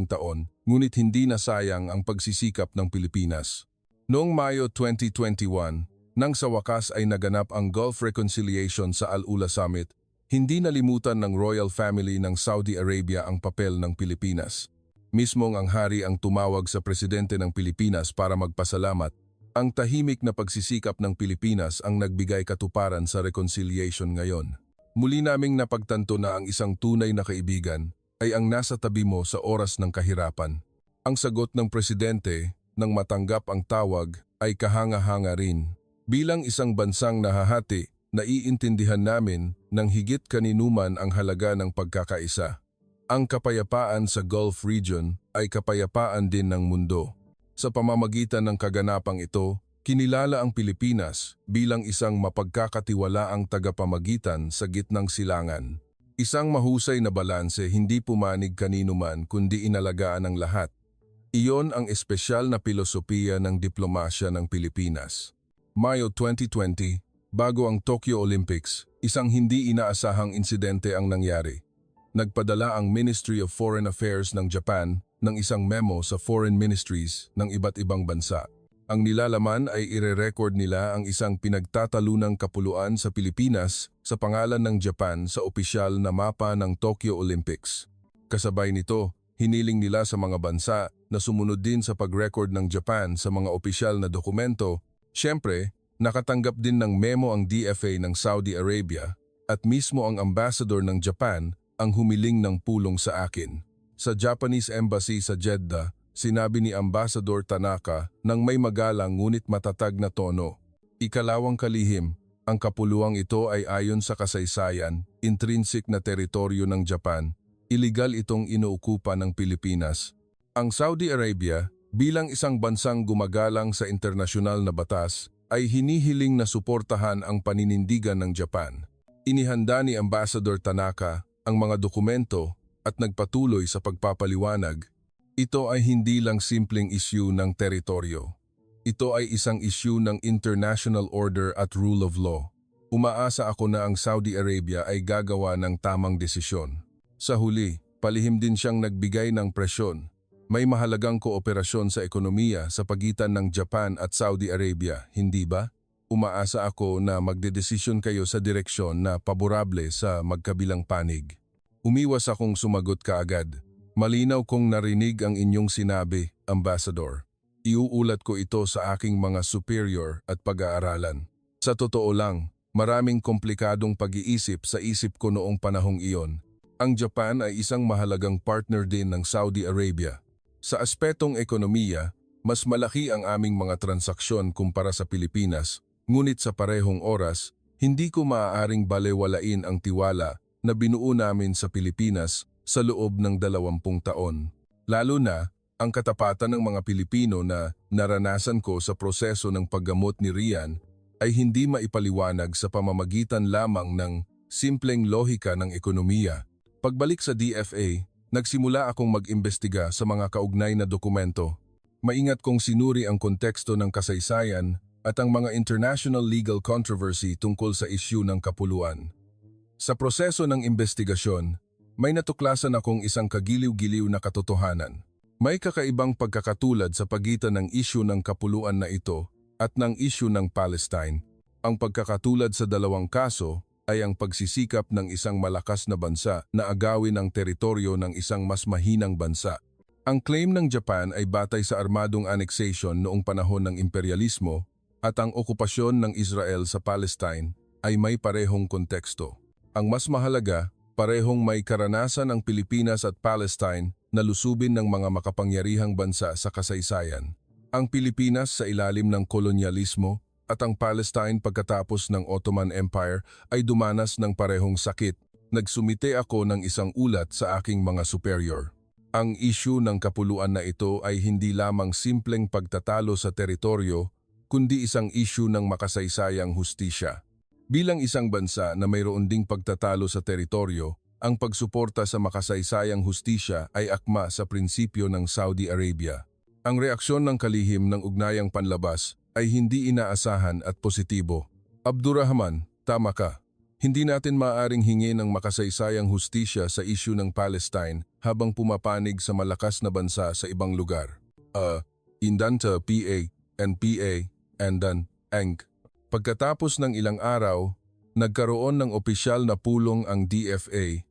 taon, ngunit hindi nasayang ang pagsisikap ng Pilipinas. Noong Mayo 2021, nang sa wakas ay naganap ang Gulf Reconciliation sa Al-Ula Summit, hindi nalimutan ng royal family ng Saudi Arabia ang papel ng Pilipinas. Mismong ang hari ang tumawag sa presidente ng Pilipinas para magpasalamat. Ang tahimik na pagsisikap ng Pilipinas ang nagbigay katuparan sa reconciliation ngayon. Muli naming napagtanto na ang isang tunay na kaibigan ay ang nasa tabi mo sa oras ng kahirapan. Ang sagot ng presidente nang matanggap ang tawag ay kahanga-hanga rin. Bilang isang bansang nahahati, naiintindihan namin ng higit kaninuman ang halaga ng pagkakaisa. Ang kapayapaan sa Gulf region ay kapayapaan din ng mundo. Sa pamamagitan ng kaganapang ito, kinilala ang Pilipinas bilang isang mapagkakatiwalaang tagapamagitan sa gitnang silangan. Isang mahusay na balanse hindi pumanig kaninuman kundi inalagaan ng lahat. Iyon ang espesyal na pilosopiya ng diplomasya ng Pilipinas. Mayo 2020, bago ang Tokyo Olympics, isang hindi inaasahang insidente ang nangyari. Nagpadala ang Ministry of Foreign Affairs ng Japan ng isang memo sa foreign ministries ng iba't ibang bansa. Ang nilalaman ay ire-record nila ang isang pinagtatalunang kapuluan sa Pilipinas sa pangalan ng Japan sa opisyal na mapa ng Tokyo Olympics. Kasabay nito, hiniling nila sa mga bansa na sumunod din sa pag-record ng Japan sa mga opisyal na dokumento. Siyempre, nakatanggap din ng memo ang DFA ng Saudi Arabia at mismo ang ambassador ng Japan ang humiling ng pulong sa akin. Sa Japanese Embassy sa Jeddah, sinabi ni Ambassador Tanaka ng may magalang ngunit matatag na tono, "Ikalawang kalihim, ang kapuluang ito ay ayon sa kasaysayan, intrinsic na teritoryo ng Japan, iligal itong inuukupa ng Pilipinas. Ang Saudi Arabia, bilang isang bansang gumagalang sa internasyonal na batas, ay hinihiling na suportahan ang paninindigan ng Japan. Inihanda ni Ambassador Tanaka ang mga dokumento at nagpatuloy sa pagpapaliwanag. Ito ay hindi lang simpleng issue ng teritoryo. Ito ay isang issue ng international order at rule of law. Umaasa ako na ang Saudi Arabia ay gagawa ng tamang desisyon. Sa huli, palihim din siyang nagbigay ng presyon. May mahalagang kooperasyon sa ekonomiya sa pagitan ng Japan at Saudi Arabia, hindi ba? Umaasa ako na magdedesisyon kayo sa direksyon na paborable sa magkabilang panig. Umiwas akong sumagot kaagad. Malinaw kong narinig ang inyong sinabi, Ambassador. Iuulat ko ito sa aking mga superior at pag-aaralan. Sa totoo lang, maraming komplikadong pag-iisip sa isip ko noong panahong iyon. Ang Japan ay isang mahalagang partner din ng Saudi Arabia. Sa aspetong ekonomiya, mas malaki ang aming mga transaksyon kumpara sa Pilipinas, ngunit sa parehong oras, hindi ko maaaring balewalain ang tiwala na binuo namin sa Pilipinas sa loob ng 20 taon. Lalo na, ang katapatan ng mga Pilipino na naranasan ko sa proseso ng paggamot ni Rian ay hindi maipaliwanag sa pamamagitan lamang ng simpleng lohika ng ekonomiya. Pagbalik sa DFA, nagsimula akong mag-imbestiga sa mga kaugnay na dokumento. Maingat kong sinuri ang konteksto ng kasaysayan at ang mga international legal controversy tungkol sa isyu ng kapuluan. Sa proseso ng imbestigasyon, may natuklasan akong isang kagiliw-giliw na katotohanan. May kakaibang pagkakatulad sa pagitan ng isyu ng kapuluan na ito at ng isyu ng Palestine. Ang pagkakatulad sa dalawang kaso ay ang pagsisikap ng isang malakas na bansa na agawin ang teritoryo ng isang mas mahinang bansa. Ang claim ng Japan ay batay sa armadong annexation noong panahon ng imperialismo at ang okupasyon ng Israel sa Palestine ay may parehong konteksto. Ang mas mahalaga, parehong may karanasan ang Pilipinas at Palestine na lusubin ng mga makapangyarihang bansa sa kasaysayan. Ang Pilipinas sa ilalim ng kolonyalismo at ang Palestine pagkatapos ng Ottoman Empire ay dumanas ng parehong sakit. Nagsumite ako ng isang ulat sa aking mga superior. Ang issue ng kapuluan na ito ay hindi lamang simpleng pagtatalo sa teritoryo, kundi isang issue ng makasaysayang hustisya. Bilang isang bansa na mayroon ding pagtatalo sa teritoryo, ang pagsuporta sa makasaysayang hustisya ay akma sa prinsipyo ng Saudi Arabia. Ang reaksyon ng kalihim ng ugnayang panlabas ay hindi inaasahan at positibo. Abdurrahman, tama ka. Hindi natin maaaring hingi ng makasaysayang hustisya sa isyu ng Palestine habang pumapanig sa malakas na bansa sa ibang lugar. Indanta PA and PA and then ENG. Pagkatapos ng ilang araw, nagkaroon ng opisyal na pulong ang DFA.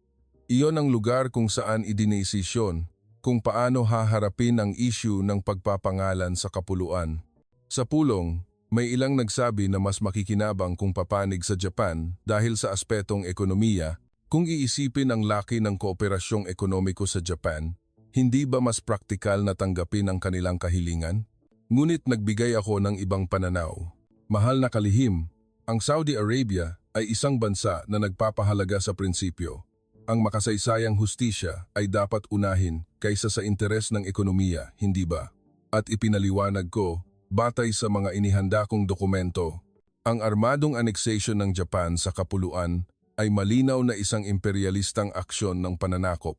Iyon ang lugar kung saan idinesisyon kung paano haharapin ang issue ng pagpapangalan sa kapuluan. Sa pulong, may ilang nagsabi na mas makikinabang kung papanig sa Japan dahil sa aspetong ekonomiya. Kung iisipin ang laki ng kooperasyong ekonomiko sa Japan, hindi ba mas praktikal na tanggapin ang kanilang kahilingan? Ngunit nagbigay ako ng ibang pananaw. Mahal na kalihim, ang Saudi Arabia ay isang bansa na nagpapahalaga sa prinsipyo. Ang makasaysayang hustisya ay dapat unahin kaysa sa interes ng ekonomiya, hindi ba? At ipinaliwanag ko, batay sa mga inihanda kong dokumento, ang armadong annexation ng Japan sa kapuluan ay malinaw na isang imperialistang aksyon ng pananakop.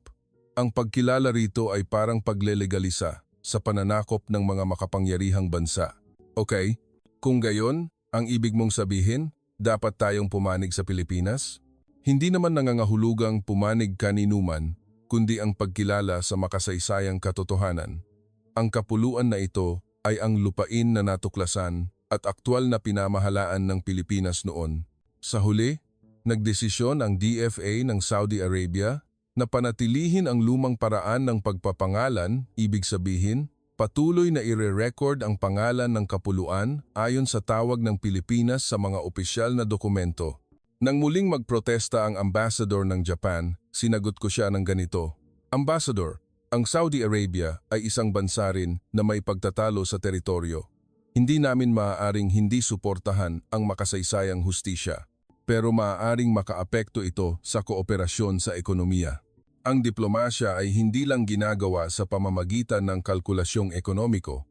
Ang pagkilala rito ay parang paglelegalisa sa pananakop ng mga makapangyarihang bansa. Okay? Kung gayon, ang ibig mong sabihin, dapat tayong pumanig sa Pilipinas? Hindi naman nangangahulugang pumanig kaninuman, kundi ang pagkilala sa makasaysayang katotohanan. Ang kapuluan na ito ay ang lupain na natuklasan at aktwal na pinamahalaan ng Pilipinas noon. Sa huli, nagdesisyon ang DFA ng Saudi Arabia na panatilihin ang lumang paraan ng pagpapangalan, ibig sabihin, patuloy na ire-record ang pangalan ng kapuluan ayon sa tawag ng Pilipinas sa mga opisyal na dokumento. Nang muling magprotesta ang ambassador ng Japan, sinagot ko siya ng ganito, Ambassador, ang Saudi Arabia ay isang bansa rin na may pagtatalo sa teritoryo. Hindi namin maaaring hindi suportahan ang makasaysayang hustisya. pero maaaring makaapekto ito sa kooperasyon sa ekonomiya. Ang diplomasya ay hindi lang ginagawa sa pamamagitan ng kalkulasyong ekonomiko.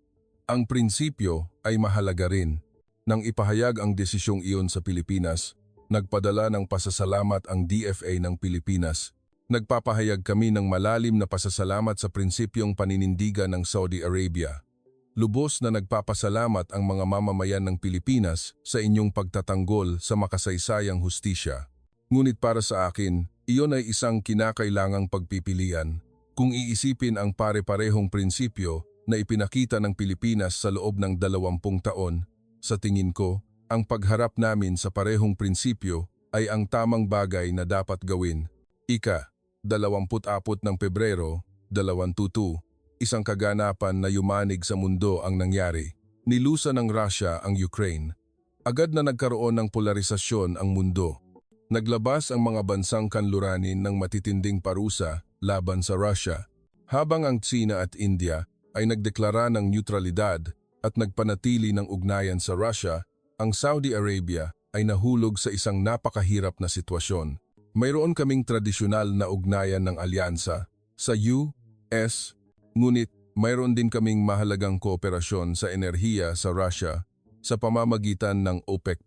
Ang prinsipyo ay mahalaga rin. Nang ipahayag ang desisyong iyon sa Pilipinas, nagpadala ng pasasalamat ang DFA ng Pilipinas. Nagpapahayag kami ng malalim na pasasalamat sa prinsipyong paninindigan ng Saudi Arabia. Lubos na nagpapasalamat ang mga mamamayan ng Pilipinas sa inyong pagtatanggol sa makasaysayang hustisya. Ngunit para sa akin, iyon ay isang kinakailangang pagpipilian. Kung iisipin ang pare-parehong prinsipyo na ipinakita ng Pilipinas sa loob ng 20 taon, sa tingin ko, ang pagharap namin sa parehong prinsipyo ay ang tamang bagay na dapat gawin. Ika, 24 ng Pebrero, 2022. Isang kaganapan na yumanig sa mundo ang nangyari. Nilusan ng Russia ang Ukraine. Agad na nagkaroon ng polarisasyon ang mundo. Naglabas ang mga bansang kanluranin ng matitinding parusa laban sa Russia, habang ang China at India ay nagdeklara ng neutralidad at nagpanatili ng ugnayan sa Russia. Ang Saudi Arabia ay nahulog sa isang napakahirap na sitwasyon. Mayroon kaming tradisyonal na ugnayan ng alyansa sa US, ngunit mayroon din kaming mahalagang kooperasyon sa enerhiya sa Russia sa pamamagitan ng OPEC+.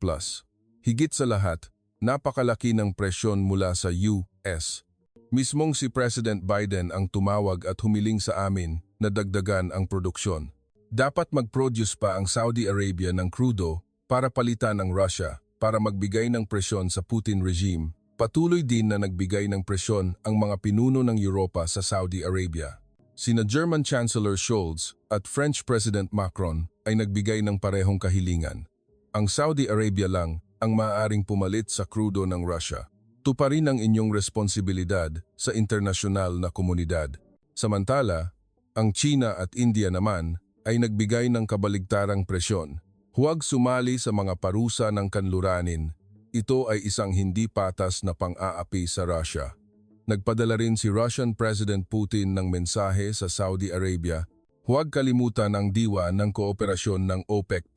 Higit sa lahat, napakalaki ng presyon mula sa US. Mismong si President Biden ang tumawag at humiling sa amin na dagdagan ang produksyon. Dapat mag-produce pa ang Saudi Arabia ng krudo para palitan ang Russia para magbigay ng presyon sa Putin regime. Patuloy din na nagbigay ng presyon ang mga pinuno ng Europa sa Saudi Arabia. Sina German Chancellor Scholz at French President Macron ay nagbigay ng parehong kahilingan. Ang Saudi Arabia lang ang maaaring pumalit sa krudo ng Russia. Tuparin ang inyong responsibilidad sa internasyonal na komunidad. Samantala, ang China at India naman ay nagbigay ng kabaligtarang presyon. Huwag sumali sa mga parusa ng kanluranin. Ito ay isang hindi patas na pang-aapi sa Russia. Nagpadala rin si Russian President Putin ng mensahe sa Saudi Arabia, huwag kalimutan ang diwa ng kooperasyon ng OPEC+.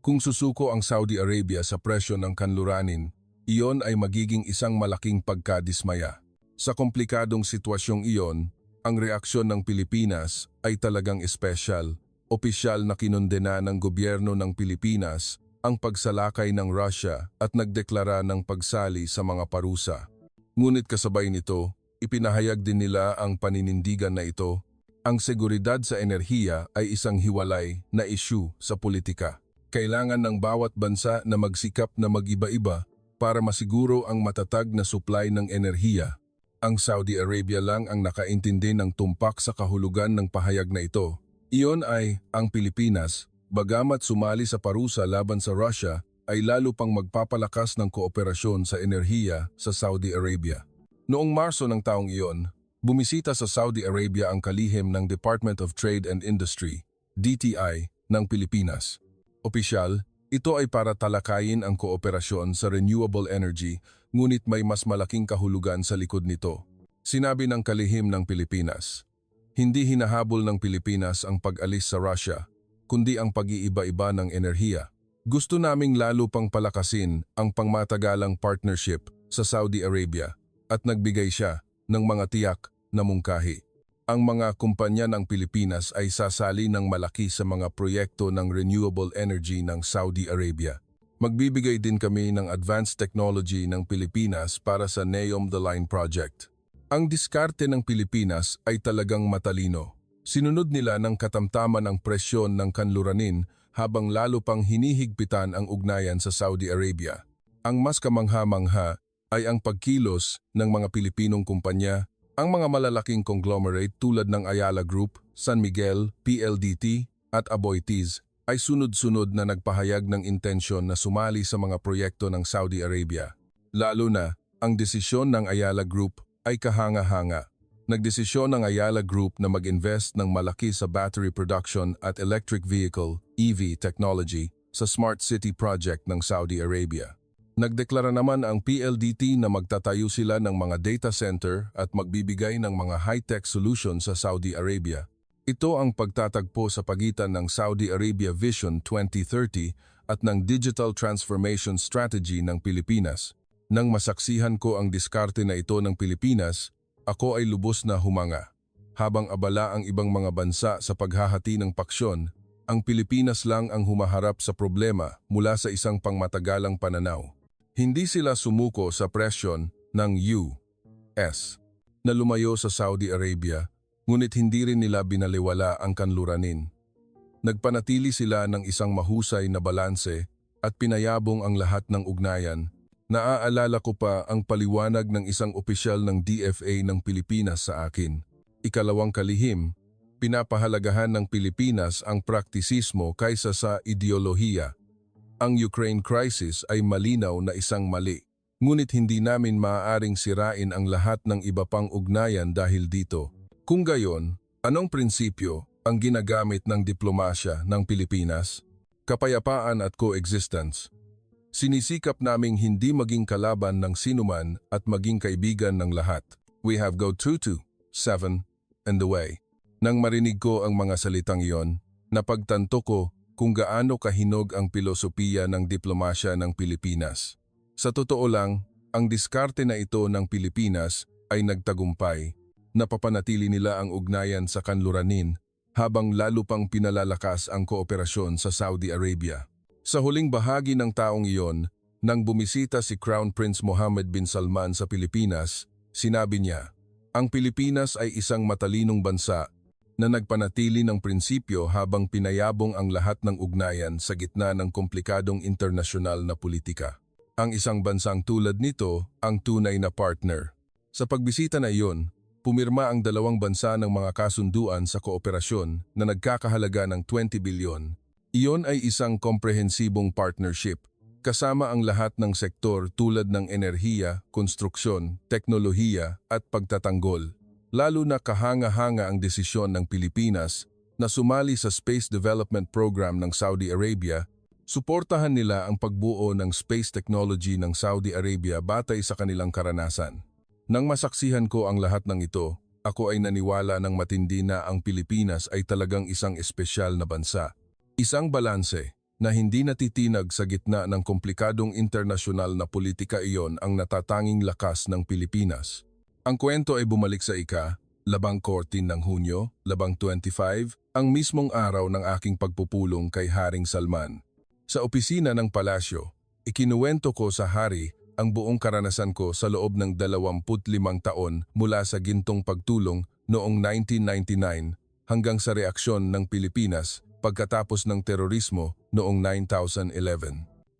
Kung susuko ang Saudi Arabia sa presyo ng kanluranin, iyon ay magiging isang malaking pagkadismaya. Sa komplikadong sitwasyong iyon, ang reaksyon ng Pilipinas ay talagang espesyal. Opisyal na kinondena ng gobyerno ng Pilipinas ang pagsalakay ng Russia at nagdeklara ng pagsali sa mga parusa. Ngunit kasabay nito, ipinahayag din nila ang paninindigan na ito. Ang seguridad sa enerhiya ay isang hiwalay na issue sa politika. Kailangan ng bawat bansa na magsikap na mag-iba-iba para masiguro ang matatag na supply ng enerhiya. Ang Saudi Arabia lang ang nakaintindi ng tumpak sa kahulugan ng pahayag na ito. Iyon ay, ang Pilipinas, bagamat sumali sa parusa laban sa Russia, ay lalo pang magpapalakas ng kooperasyon sa enerhiya sa Saudi Arabia. Noong Marso ng taong iyon, bumisita sa Saudi Arabia ang kalihim ng Department of Trade and Industry, DTI, ng Pilipinas. Opisyal, ito ay para talakayin ang kooperasyon sa renewable energy, ngunit may mas malaking kahulugan sa likod nito. Sinabi ng kalihim ng Pilipinas, hindi hinahabol ng Pilipinas ang pag-alis sa Russia, kundi ang pag-iiba-iba ng enerhiya. Gusto naming lalo pang palakasin ang pangmatagalang partnership sa Saudi Arabia at nagbigay siya ng mga tiyak na mungkahi. Ang mga kumpanya ng Pilipinas ay sasali ng malaki sa mga proyekto ng renewable energy ng Saudi Arabia. Magbibigay din kami ng advanced technology ng Pilipinas para sa NEOM The Line project. Ang diskarte ng Pilipinas ay talagang matalino. Sinunod nila ng katamtaman ang presyon ng kanluranin habang lalo pang hinihigpitan ang ugnayan sa Saudi Arabia. Ang mas kamangha-mangha ay ang pagkilos ng mga Pilipinong kumpanya, ang mga malalaking conglomerate tulad ng Ayala Group, San Miguel, PLDT at Aboitiz ay sunod-sunod na nagpahayag ng intensyon na sumali sa mga proyekto ng Saudi Arabia. Lalo na, ang desisyon ng Ayala Group ay kahanga-hanga. Nagdesisyon ng Ayala Group na mag-invest ng malaki sa battery production at electric vehicle (EV) technology sa Smart City Project ng Saudi Arabia. Nagdeklara naman ang PLDT na magtatayo sila ng mga data center at magbibigay ng mga high-tech solution sa Saudi Arabia. Ito ang pagtatagpo sa pagitan ng Saudi Arabia Vision 2030 at ng digital transformation strategy ng Pilipinas. Nang masaksihan ko ang diskarte na ito ng Pilipinas, ako ay lubos na humanga. Habang abala ang ibang mga bansa sa paghahati ng paksyon, ang Pilipinas lang ang humaharap sa problema mula sa isang pangmatagalang pananaw. Hindi sila sumuko sa presyon ng US na lumayo sa Saudi Arabia, ngunit hindi rin nila binaliwala ang kanluranin. Nagpanatili sila ng isang mahusay na balanse at pinayabong ang lahat ng ugnayan. Naaalala ko pa ang paliwanag ng isang opisyal ng DFA ng Pilipinas sa akin. Ikalawang kalihim, pinapahalagahan ng Pilipinas ang praktisismo kaysa sa ideolohiya. Ang Ukraine crisis ay malinaw na isang mali. Ngunit hindi namin maaaring sirain ang lahat ng iba pang ugnayan dahil dito. Kung gayon, anong prinsipyo ang ginagamit ng diplomasya ng Pilipinas? Kapayapaan at coexistence. Sinisikap naming hindi maging kalaban ng sinuman at maging kaibigan ng lahat. We have go 2-2, 7, and the way. Nang marinig ko ang mga salitang iyon, napagtanto ko kung gaano kahinog ang pilosopiya ng diplomasya ng Pilipinas. Sa totoo lang, ang diskarte na ito ng Pilipinas ay nagtagumpay. Napapanatili nila ang ugnayan sa kanluranin habang lalo pang pinalalakas ang kooperasyon sa Saudi Arabia. Sa huling bahagi ng taong iyon, nang bumisita si Crown Prince Mohammed bin Salman sa Pilipinas, sinabi niya, ang Pilipinas ay isang matalinong bansa na nagpanatili ng prinsipyo habang pinayabong ang lahat ng ugnayan sa gitna ng komplikadong internasyonal na politika. Ang isang bansang tulad nito ang tunay na partner. Sa pagbisita na iyon, pumirma ang dalawang bansa ng mga kasunduan sa kooperasyon na nagkakahalaga ng 20 bilyon. Iyon ay isang komprehensibong partnership, kasama ang lahat ng sektor tulad ng enerhiya, konstruksyon, teknolohiya at pagtatanggol. Lalo na kahanga-hanga ang desisyon ng Pilipinas na sumali sa Space Development Program ng Saudi Arabia. Suportahan nila ang pagbuo ng space technology ng Saudi Arabia batay sa kanilang karanasan. Nang masaksihan ko ang lahat ng ito, ako ay naniwala ng matindi na ang Pilipinas ay talagang isang espesyal na bansa. Isang balanse na hindi natitinag sa gitna ng komplikadong internasyonal na politika. Iyon ang natatanging lakas ng Pilipinas. Ang kwento ay bumalik sa ika-14 ng Hunyo, 25, ang mismong araw ng aking pagpupulong kay Haring Salman. Sa opisina ng palasyo, ikinuwento ko sa hari ang buong karanasan ko sa loob ng 25 taon mula sa gintong pagtulong noong 1999 hanggang sa reaksyon ng Pilipinas pagkatapos ng terorismo noong 2011.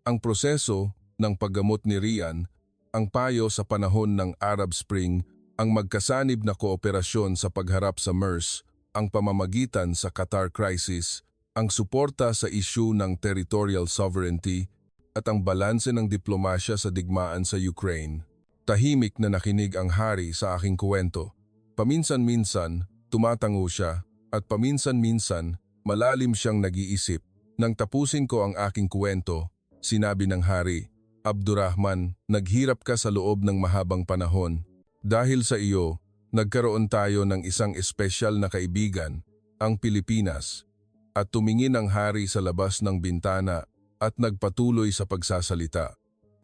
Ang proseso ng paggamot ni Rian, ang payo sa panahon ng Arab Spring, ang magkasanib na kooperasyon sa pagharap sa MERS, ang pamamagitan sa Qatar crisis, ang suporta sa isyu ng territorial sovereignty at ang balanse ng diplomasya sa digmaan sa Ukraine. Tahimik na nakinig ang hari sa aking kwento. Paminsan-minsan, tumatango siya at paminsan-minsan, malalim siyang nag-iisip. Nang tapusin ko ang aking kwento, sinabi ng hari, Abdurrahman, naghirap ka sa loob ng mahabang panahon. Dahil sa iyo, nagkaroon tayo ng isang espesyal na kaibigan, ang Pilipinas. At tumingin ang hari sa labas ng bintana at nagpatuloy sa pagsasalita.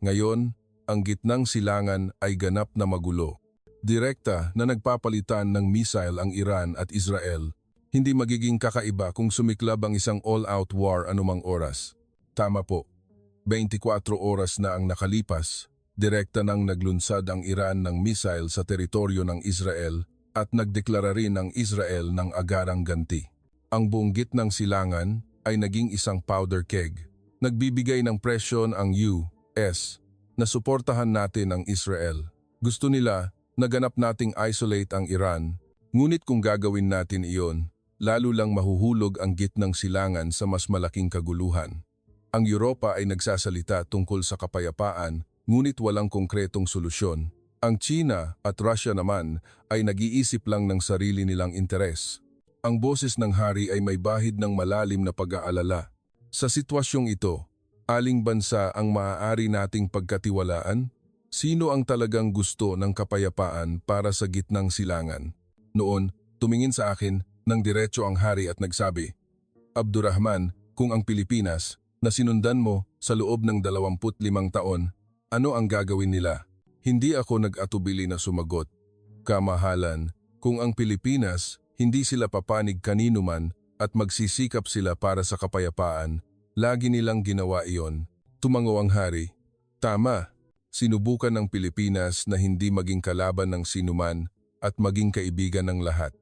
Ngayon, ang gitnang silangan ay ganap na magulo. Direkta na nagpapalitan ng missile ang Iran at Israel. Hindi magiging kakaiba kung sumiklab ang isang all-out war anumang oras. Tama po, 24 oras na ang nakalipas, direkta nang naglunsad ang Iran ng missile sa teritoryo ng Israel at nagdeklara rin ang Israel ng agarang ganti. Ang buong gitnang silangan ay naging isang powder keg. Nagbibigay ng presyon ang US na suportahan natin ang Israel. Gusto nila na ganap nating isolate ang Iran, ngunit kung gagawin natin iyon, lalo lang mahuhulog ang gitnang silangan sa mas malaking kaguluhan. Ang Europa ay nagsasalita tungkol sa kapayapaan, ngunit walang konkretong solusyon. Ang China at Russia naman ay nag-iisip lang ng sarili nilang interes. Ang boses ng hari ay may bahid ng malalim na pag-aalala. Sa sitwasyong ito, aling bansa ang maaari nating pagkatiwalaan? Sino ang talagang gusto ng kapayapaan para sa gitnang silangan? Noon, tumingin sa akin ng diretso ang hari at nagsabi, Abdurrahman, kung ang Pilipinas, na sinundan mo sa loob ng 25 taon, ano ang gagawin nila? Hindi ako nag-atubili na sumagot. Kamahalan, kung ang Pilipinas, hindi sila papanig kanino man at magsisikap sila para sa kapayapaan, lagi nilang ginawa iyon. Tumango ang hari. Tama, sinubukan ng Pilipinas na hindi maging kalaban ng sinuman at maging kaibigan ng lahat.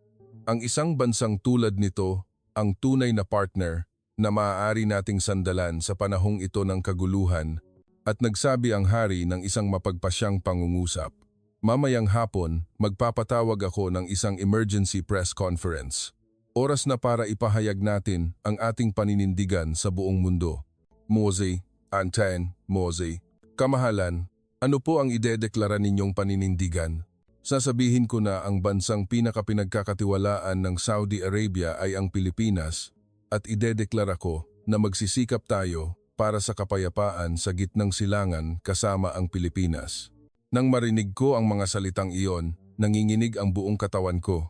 Ang isang bansang tulad nito, ang tunay na partner na maaari nating sandalan sa panahong ito ng kaguluhan, at nagsabi ang hari ng isang mapagpasyang pangungusap. Mamayang hapon, magpapatawag ako ng isang emergency press conference. Oras na para ipahayag natin ang ating paninindigan sa buong mundo. Mose, Anten, Mose, kamahalan, ano po ang idedeklara ninyong paninindigan? Sasabihin ko na ang bansang pinakapinagkakatiwalaan ng Saudi Arabia ay ang Pilipinas at idedeklara ko na magsisikap tayo para sa kapayapaan sa gitnang silangan kasama ang Pilipinas. Nang marinig ko ang mga salitang iyon, nanginginig ang buong katawan ko.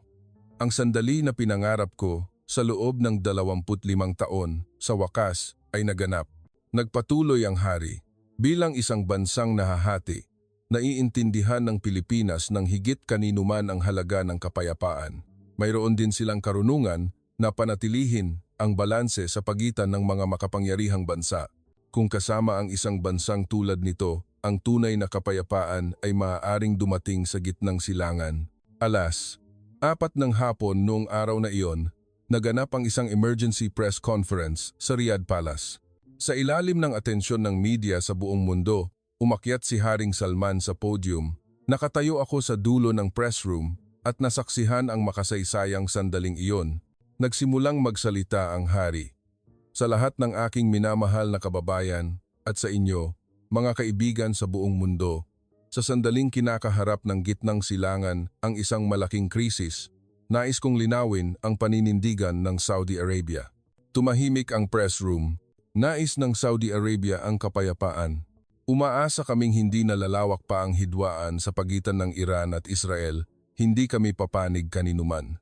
Ang sandali na pinangarap ko sa loob ng 25 taon sa wakas ay naganap. Nagpatuloy ang hari. Bilang isang bansang nahahati, naiintindihan ng Pilipinas ng higit kanino man ang halaga ng kapayapaan. Mayroon din silang karunungan na panatilihin ang balanse sa pagitan ng mga makapangyarihang bansa. Kung kasama ang isang bansang tulad nito, ang tunay na kapayapaan ay maaaring dumating sa gitnang silangan. Alas, 4 ng hapon noong araw na iyon, naganap ang isang emergency press conference sa Riyadh Palace. Sa ilalim ng atensyon ng media sa buong mundo, umakyat si Haring Salman sa podium. Nakatayo ako sa dulo ng press room at nasaksihan ang makasaysayang sandaling iyon. Nagsimulang magsalita ang hari. Sa lahat ng aking minamahal na kababayan at sa inyo, mga kaibigan sa buong mundo, sa sandaling kinakaharap ng gitnang silangan ang isang malaking krisis, nais kong linawin ang paninindigan ng Saudi Arabia. Tumahimik ang press room. Nais ng Saudi Arabia ang kapayapaan. Umaasa kaming hindi nalalawak pa ang hidwaan sa pagitan ng Iran at Israel, hindi kami papanig kaninuman.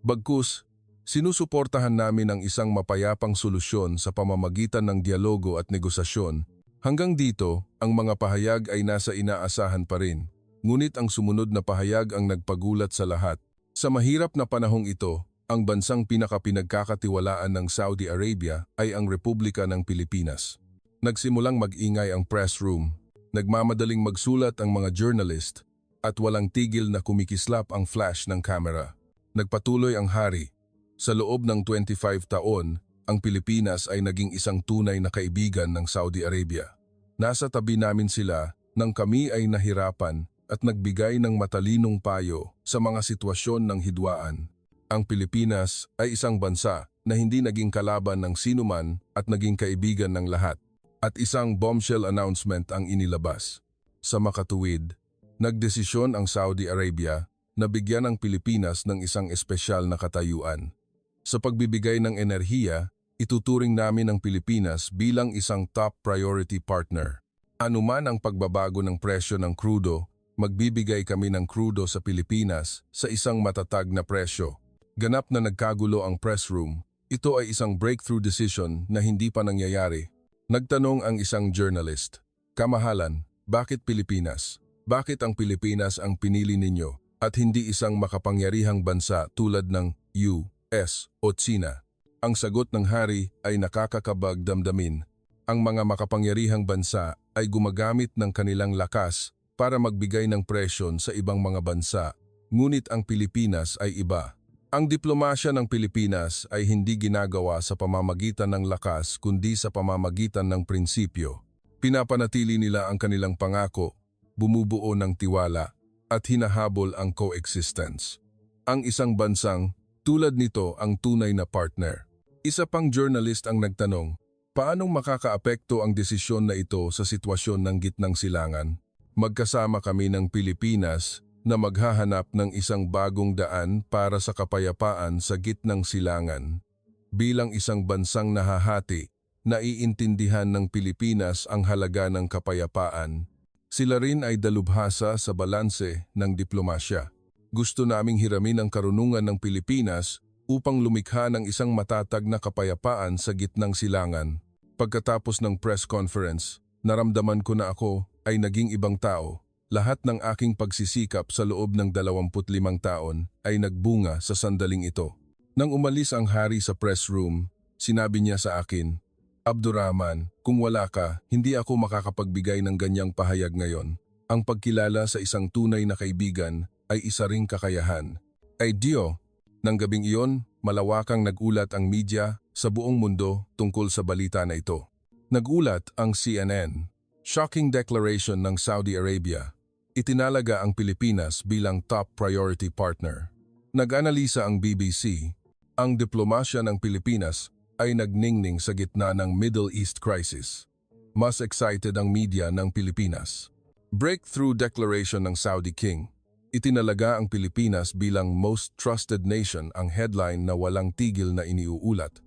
Bagkus, sinusuportahan namin ang isang mapayapang solusyon sa pamamagitan ng dialogo at negosasyon. Hanggang dito, ang mga pahayag ay nasa inaasahan pa rin. Ngunit ang sumunod na pahayag ang nagpagulat sa lahat. Sa mahirap na panahong ito, ang bansang pinakapinagkakatiwalaan ng Saudi Arabia ay ang Republika ng Pilipinas. Nagsimulang mag-ingay ang press room. Nagmamadaling magsulat ang mga journalist at walang tigil na kumikislap ang flash ng kamera. Nagpatuloy ang hari. Sa loob ng 25 taon, ang Pilipinas ay naging isang tunay na kaibigan ng Saudi Arabia. Nasa tabi namin sila nang kami ay nahirapan at nagbigay ng matalinong payo sa mga sitwasyon ng hidwaan. Ang Pilipinas ay isang bansa na hindi naging kalaban ng sinuman at naging kaibigan ng lahat. At isang bombshell announcement ang inilabas. Sa makatuwid, nagdesisyon ang Saudi Arabia na bigyan ang Pilipinas ng isang espesyal na katayuan. Sa pagbibigay ng enerhiya, ituturing namin ang Pilipinas bilang isang top priority partner. Anuman ang pagbabago ng presyo ng krudo, magbibigay kami ng krudo sa Pilipinas sa isang matatag na presyo. Ganap na nagkagulo ang press room. Ito ay isang breakthrough decision na hindi pa nangyayari. Nagtanong ang isang journalist, "Kamahalan, bakit Pilipinas? Bakit ang Pilipinas ang pinili ninyo at hindi isang makapangyarihang bansa tulad ng US o China?" Ang sagot ng hari ay nakakakabag damdamin. Ang mga makapangyarihang bansa ay gumagamit ng kanilang lakas para magbigay ng presyon sa ibang mga bansa, ngunit ang Pilipinas ay iba. Ang diplomasya ng Pilipinas ay hindi ginagawa sa pamamagitan ng lakas kundi sa pamamagitan ng prinsipyo. Pinapanatili nila ang kanilang pangako, bumubuo ng tiwala, at hinahabol ang coexistence. Ang isang bansang tulad nito ang tunay na partner. Isa pang journalist ang nagtanong, paanong makakaapekto ang desisyon na ito sa sitwasyon ng gitnang silangan? Magkasama kami ng Pilipinas na maghahanap ng isang bagong daan para sa kapayapaan sa gitnang silangan. Bilang isang bansang nahahati, naiintindihan ng Pilipinas ang halaga ng kapayapaan. Sila rin ay dalubhasa sa balanse ng diplomasya. Gusto naming hiramin ang karunungan ng Pilipinas upang lumikha ng isang matatag na kapayapaan sa gitnang silangan. Pagkatapos ng press conference, naramdaman ko na ako ay naging ibang tao. Lahat ng aking pagsisikap sa loob ng 25 taon ay nagbunga sa sandaling ito. Nang umalis ang hari sa press room, sinabi niya sa akin, "Abdurrahman, kung wala ka, hindi ako makakapagbigay ng ganyang pahayag ngayon. Ang pagkilala sa isang tunay na kaibigan ay isa ring kakayahan." Ay Dio, nang gabing iyon, malawakang nagulat ang media sa buong mundo tungkol sa balita na ito. Nagulat ang CNN. Shocking declaration ng Saudi Arabia. Itinalaga ang Pilipinas bilang top priority partner. Nag-analisa ang BBC. Ang diplomasya ng Pilipinas ay nagningning sa gitna ng Middle East crisis. Mas excited ang media ng Pilipinas. Breakthrough declaration ng Saudi King. Itinalaga ang Pilipinas bilang most trusted nation, ang headline na walang tigil na iniuulat.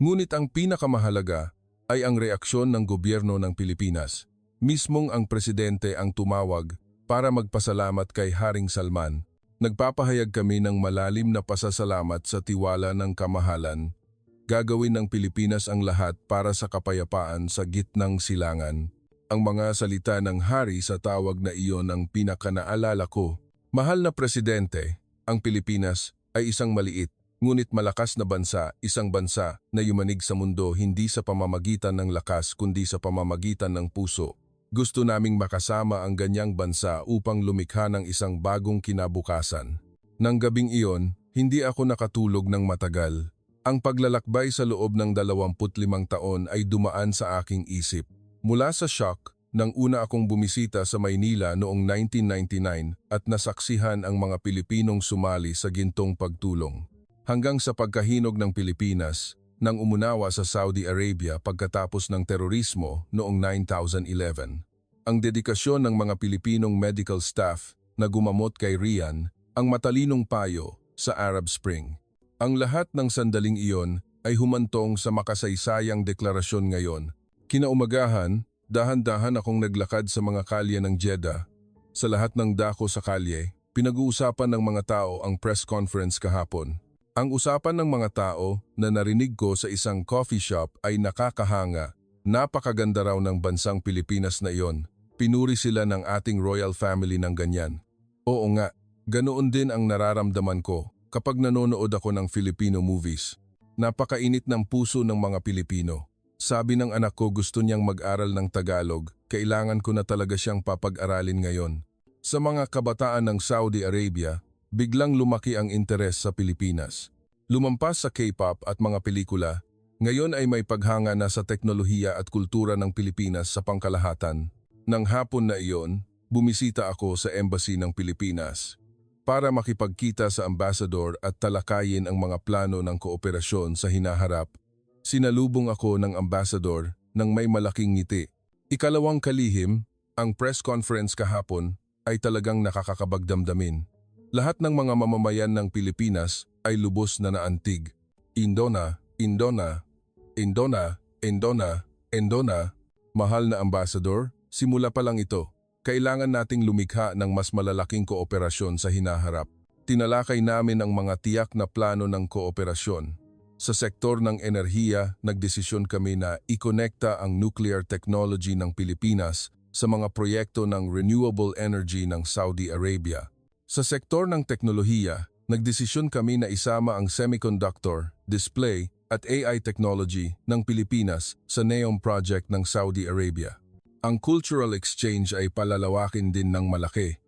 Ngunit ang pinakamahalaga ay ang reaksyon ng gobyerno ng Pilipinas. Mismong ang presidente ang tumawag para magpasalamat kay Haring Salman. Nagpapahayag kami ng malalim na pasasalamat sa tiwala ng kamahalan. Gagawin ng Pilipinas ang lahat para sa kapayapaan sa gitnang silangan. Ang mga salita ng hari sa tawag na iyon ang pinakanaalala ko. Mahal na presidente, ang Pilipinas ay isang maliit, ngunit malakas na bansa, isang bansa na yumanig sa mundo hindi sa pamamagitan ng lakas kundi sa pamamagitan ng puso. Gusto naming makasama ang ganyang bansa upang lumikha ng isang bagong kinabukasan. Nang gabing iyon, hindi ako nakatulog ng matagal. Ang paglalakbay sa loob ng 25 taon ay dumaan sa aking isip. Mula sa shock, nang una akong bumisita sa Maynila noong 1999 at nasaksihan ang mga Pilipinong sumali sa gintong pagtulong. Hanggang sa pagkahinog ng Pilipinas, nang umunawa sa Saudi Arabia pagkatapos ng terorismo noong 2011. Ang dedikasyon ng mga Pilipinong medical staff na gumamot kay Rian, ang matalinong payo sa Arab Spring. Ang lahat ng sandaling iyon ay humantong sa makasaysayang deklarasyon ngayon. Kinaumagahan, dahan-dahan akong naglakad sa mga kalye ng Jeddah. Sa lahat ng dako sa kalye, pinag-uusapan ng mga tao ang press conference kahapon. Ang usapan ng mga tao na narinig ko sa isang coffee shop ay nakakahanga. Napakaganda raw ng bansang Pilipinas na iyon. Pinuri sila ng ating royal family ng ganyan. Oo nga, ganoon din ang nararamdaman ko kapag nanonood ako ng Filipino movies. Napakainit ng puso ng mga Pilipino. Sabi ng anak ko gusto niyang mag-aral ng Tagalog, kailangan ko na talaga siyang papag-aralin ngayon. Sa mga kabataan ng Saudi Arabia, biglang lumaki ang interes sa Pilipinas. Lumampas sa K-pop at mga pelikula, ngayon ay may paghanga na sa teknolohiya at kultura ng Pilipinas sa pangkalahatan. Nang hapon na iyon, bumisita ako sa Embassy ng Pilipinas para makipagkita sa ambassador at talakayin ang mga plano ng kooperasyon sa hinaharap. Sinalubong ako ng ambassador ng may malaking ngiti. Ikalawang kalihim, ang press conference kahapon ay talagang nakakabagdamdamin. Lahat ng mga mamamayan ng Pilipinas ay lubos na naantig. Indona, Indona, Indona, Indona, Indona. Mahal na ambassador, simula pa lang ito. Kailangan nating lumikha ng mas malalaking kooperasyon sa hinaharap. Tinalakay namin ang mga tiyak na plano ng kooperasyon. Sa sektor ng enerhiya, nagdesisyon kami na ikonekta ang nuclear technology ng Pilipinas sa mga proyekto ng renewable energy ng Saudi Arabia. Sa sektor ng teknolohiya, nagdesisyon kami na isama ang semiconductor, display at AI technology ng Pilipinas sa NEOM project ng Saudi Arabia. Ang cultural exchange ay palalawakin din ng malaki.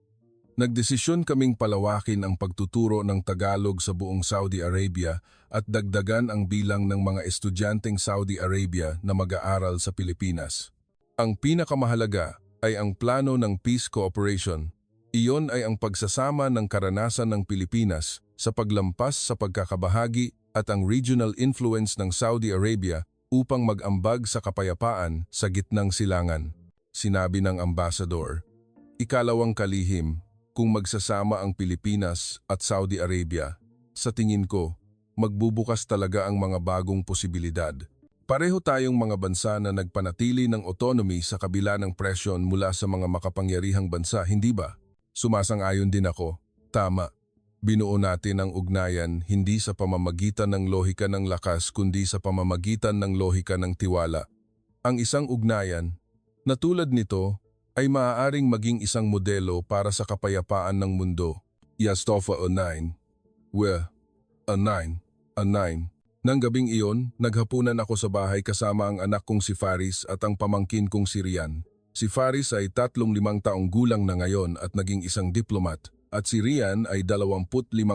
Nagdesisyon kaming palawakin ang pagtuturo ng Tagalog sa buong Saudi Arabia at dagdagan ang bilang ng mga estudyanteng Saudi Arabia na mag-aaral sa Pilipinas. Ang pinakamahalaga ay ang plano ng peace cooperation. Iyon ay ang pagsasama ng karanasan ng Pilipinas sa paglampas sa pagkakabahagi at ang regional influence ng Saudi Arabia upang mag-ambag sa kapayapaan sa gitnang silangan. Sinabi ng ambassador. Ikalawang kalihim, kung magsasama ang Pilipinas at Saudi Arabia, sa tingin ko, magbubukas talaga ang mga bagong posibilidad. Pareho tayong mga bansa na nagpanatili ng autonomy sa kabila ng presyon mula sa mga makapangyarihang bansa, hindi ba? Sumasang-ayon din ako. Tama. Binuo natin ang ugnayan hindi sa pamamagitan ng lohika ng lakas kundi sa pamamagitan ng lohika ng tiwala. Ang isang ugnayan na tulad nito ay maaaring maging isang modelo para sa kapayapaan ng mundo. Yastofa o 9. A 9. Nang gabing iyon, naghapunan ako sa bahay kasama ang anak kong si Faris at ang pamangkin kong si Rian. Si Faris ay 35 taong gulang na ngayon at naging isang diplomat, at si Rian ay 25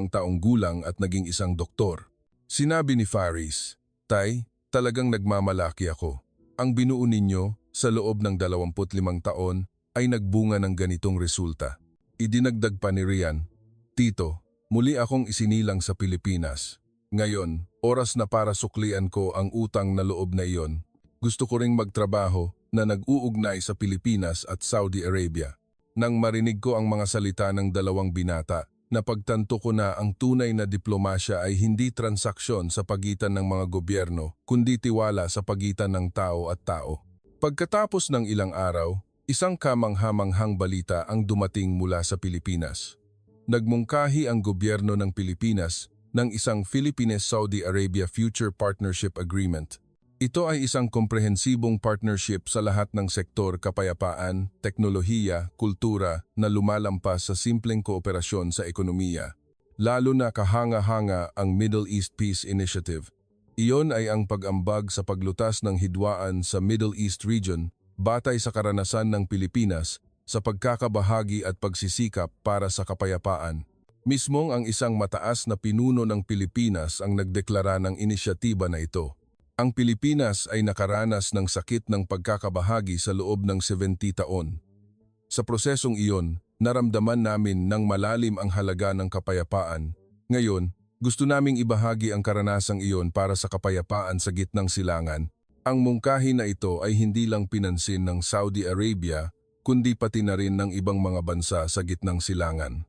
taong gulang at naging isang doktor. Sinabi ni Faris, "Tay, talagang nagmamalaki ako. Ang binuo ninyo sa loob ng 25 taon ay nagbunga ng ganitong resulta." Idinagdag pa ni Rian, "Tito, muli akong isinilang sa Pilipinas. Ngayon, oras na para suklian ko ang utang na loob na iyon. Gusto ko ring magtrabaho na nag-uugnay sa Pilipinas at Saudi Arabia." Nang marinig ko ang mga salita ng dalawang binata, napagtanto ko na ang tunay na diplomasya ay hindi transaksyon sa pagitan ng mga gobyerno, kundi tiwala sa pagitan ng tao at tao. Pagkatapos ng ilang araw, isang kamanghamanghang balita ang dumating mula sa Pilipinas. Nagmungkahi ang gobyerno ng Pilipinas ng isang Philippines-Saudi Arabia Future Partnership Agreement. Ito ay isang komprehensibong partnership sa lahat ng sektor kapayapaan, teknolohiya, kultura na lumalampas sa simpleng kooperasyon sa ekonomiya. Lalo na kahanga-hanga ang Middle East Peace Initiative. Iyon ay ang pag-ambag sa paglutas ng hidwaan sa Middle East region batay sa karanasan ng Pilipinas sa pagkakabahagi at pagsisikap para sa kapayapaan. Mismong ang isang mataas na pinuno ng Pilipinas ang nagdeklara ng inisyatiba na ito. Ang Pilipinas ay nakaranas ng sakit ng pagkakabahagi sa loob ng 70 taon. Sa prosesong iyon, naramdaman namin ng malalim ang halaga ng kapayapaan. Ngayon, gusto naming ibahagi ang karanasang iyon para sa kapayapaan sa gitnang silangan. Ang mungkahi na ito ay hindi lang pinansin ng Saudi Arabia, kundi pati na rin ng ibang mga bansa sa gitnang silangan.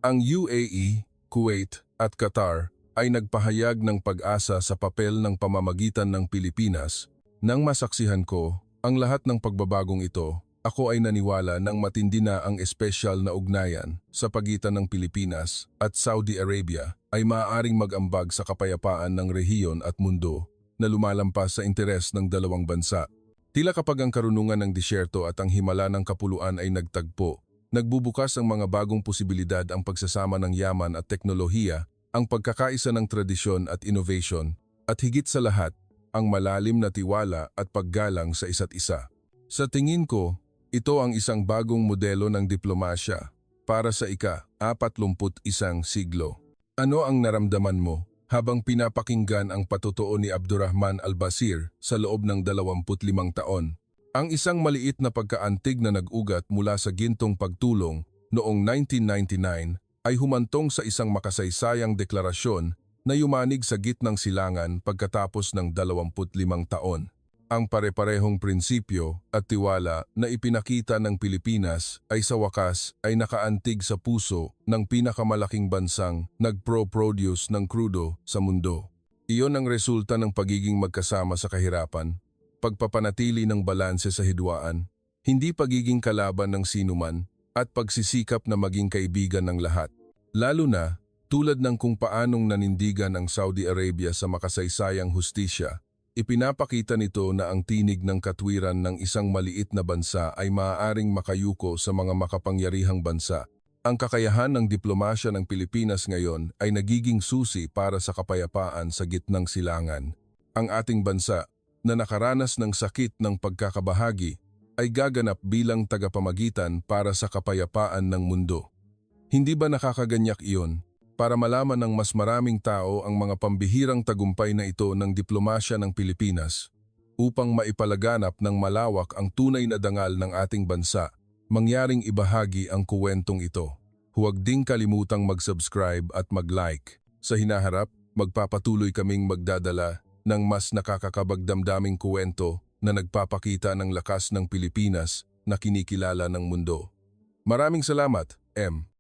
Ang UAE, Kuwait at Qatar ay nagpahayag ng pag-asa sa papel ng pamamagitan ng Pilipinas. Nang masaksihan ko ang lahat ng pagbabagong ito, ako ay naniwala ng matindi na ang espesyal na ugnayan sa pagitan ng Pilipinas at Saudi Arabia ay maaaring mag-ambag sa kapayapaan ng rehiyon at mundo na lumalampas sa interes ng dalawang bansa. Tila kapag ang karunungan ng disyerto at ang himala ng kapuluan ay nagtagpo, nagbubukas ang mga bagong posibilidad ang pagsasama ng yaman at teknolohiya, ang pagkakaisa ng tradisyon at innovation, at higit sa lahat, ang malalim na tiwala at paggalang sa isa't isa. Sa tingin ko, ito ang isang bagong modelo ng diplomasya para sa ika-41 siglo. Ano ang naramdaman mo habang pinapakinggan ang patotoo ni Abdurrahman Al-Basir sa loob ng 25 taon? Ang isang maliit na pagkaantig na nag-ugat mula sa gintong pagtulong noong 1999 ay humantong sa isang makasaysayang deklarasyon na yumanig sa gitnang silangan pagkatapos ng 25 taon. Ang pare-parehong prinsipyo at tiwala na ipinakita ng Pilipinas ay sa wakas ay nakaantig sa puso ng pinakamalaking bansang nagpro-produce ng krudo sa mundo. Iyon ang resulta ng pagiging magkasama sa kahirapan, pagpapanatili ng balanse sa hidwaan, hindi pagiging kalaban ng sinuman, at pagsisikap na maging kaibigan ng lahat. Lalo na, tulad ng kung paanong nanindigan ang Saudi Arabia sa makasaysayang hustisya, ipinapakita nito na ang tinig ng katwiran ng isang maliit na bansa ay maaaring makayuko sa mga makapangyarihang bansa. Ang kakayahan ng diplomasya ng Pilipinas ngayon ay nagiging susi para sa kapayapaan sa gitnang silangan. Ang ating bansa, na nakaranas ng sakit ng pagkakabahagi, ay gaganap bilang tagapamagitan para sa kapayapaan ng mundo. Hindi ba nakakaganyak iyon para malaman ng mas maraming tao ang mga pambihirang tagumpay na ito ng diplomasya ng Pilipinas upang maipalaganap ng malawak ang tunay na dangal ng ating bansa, mangyaring ibahagi ang kuwentong ito. Huwag ding kalimutang mag-subscribe at mag-like. Sa hinaharap, magpapatuloy kaming magdadala ng mas nakakakabagdamdaming kuwento na nagpapakita ng lakas ng Pilipinas na kinikilala ng mundo. Maraming salamat, M.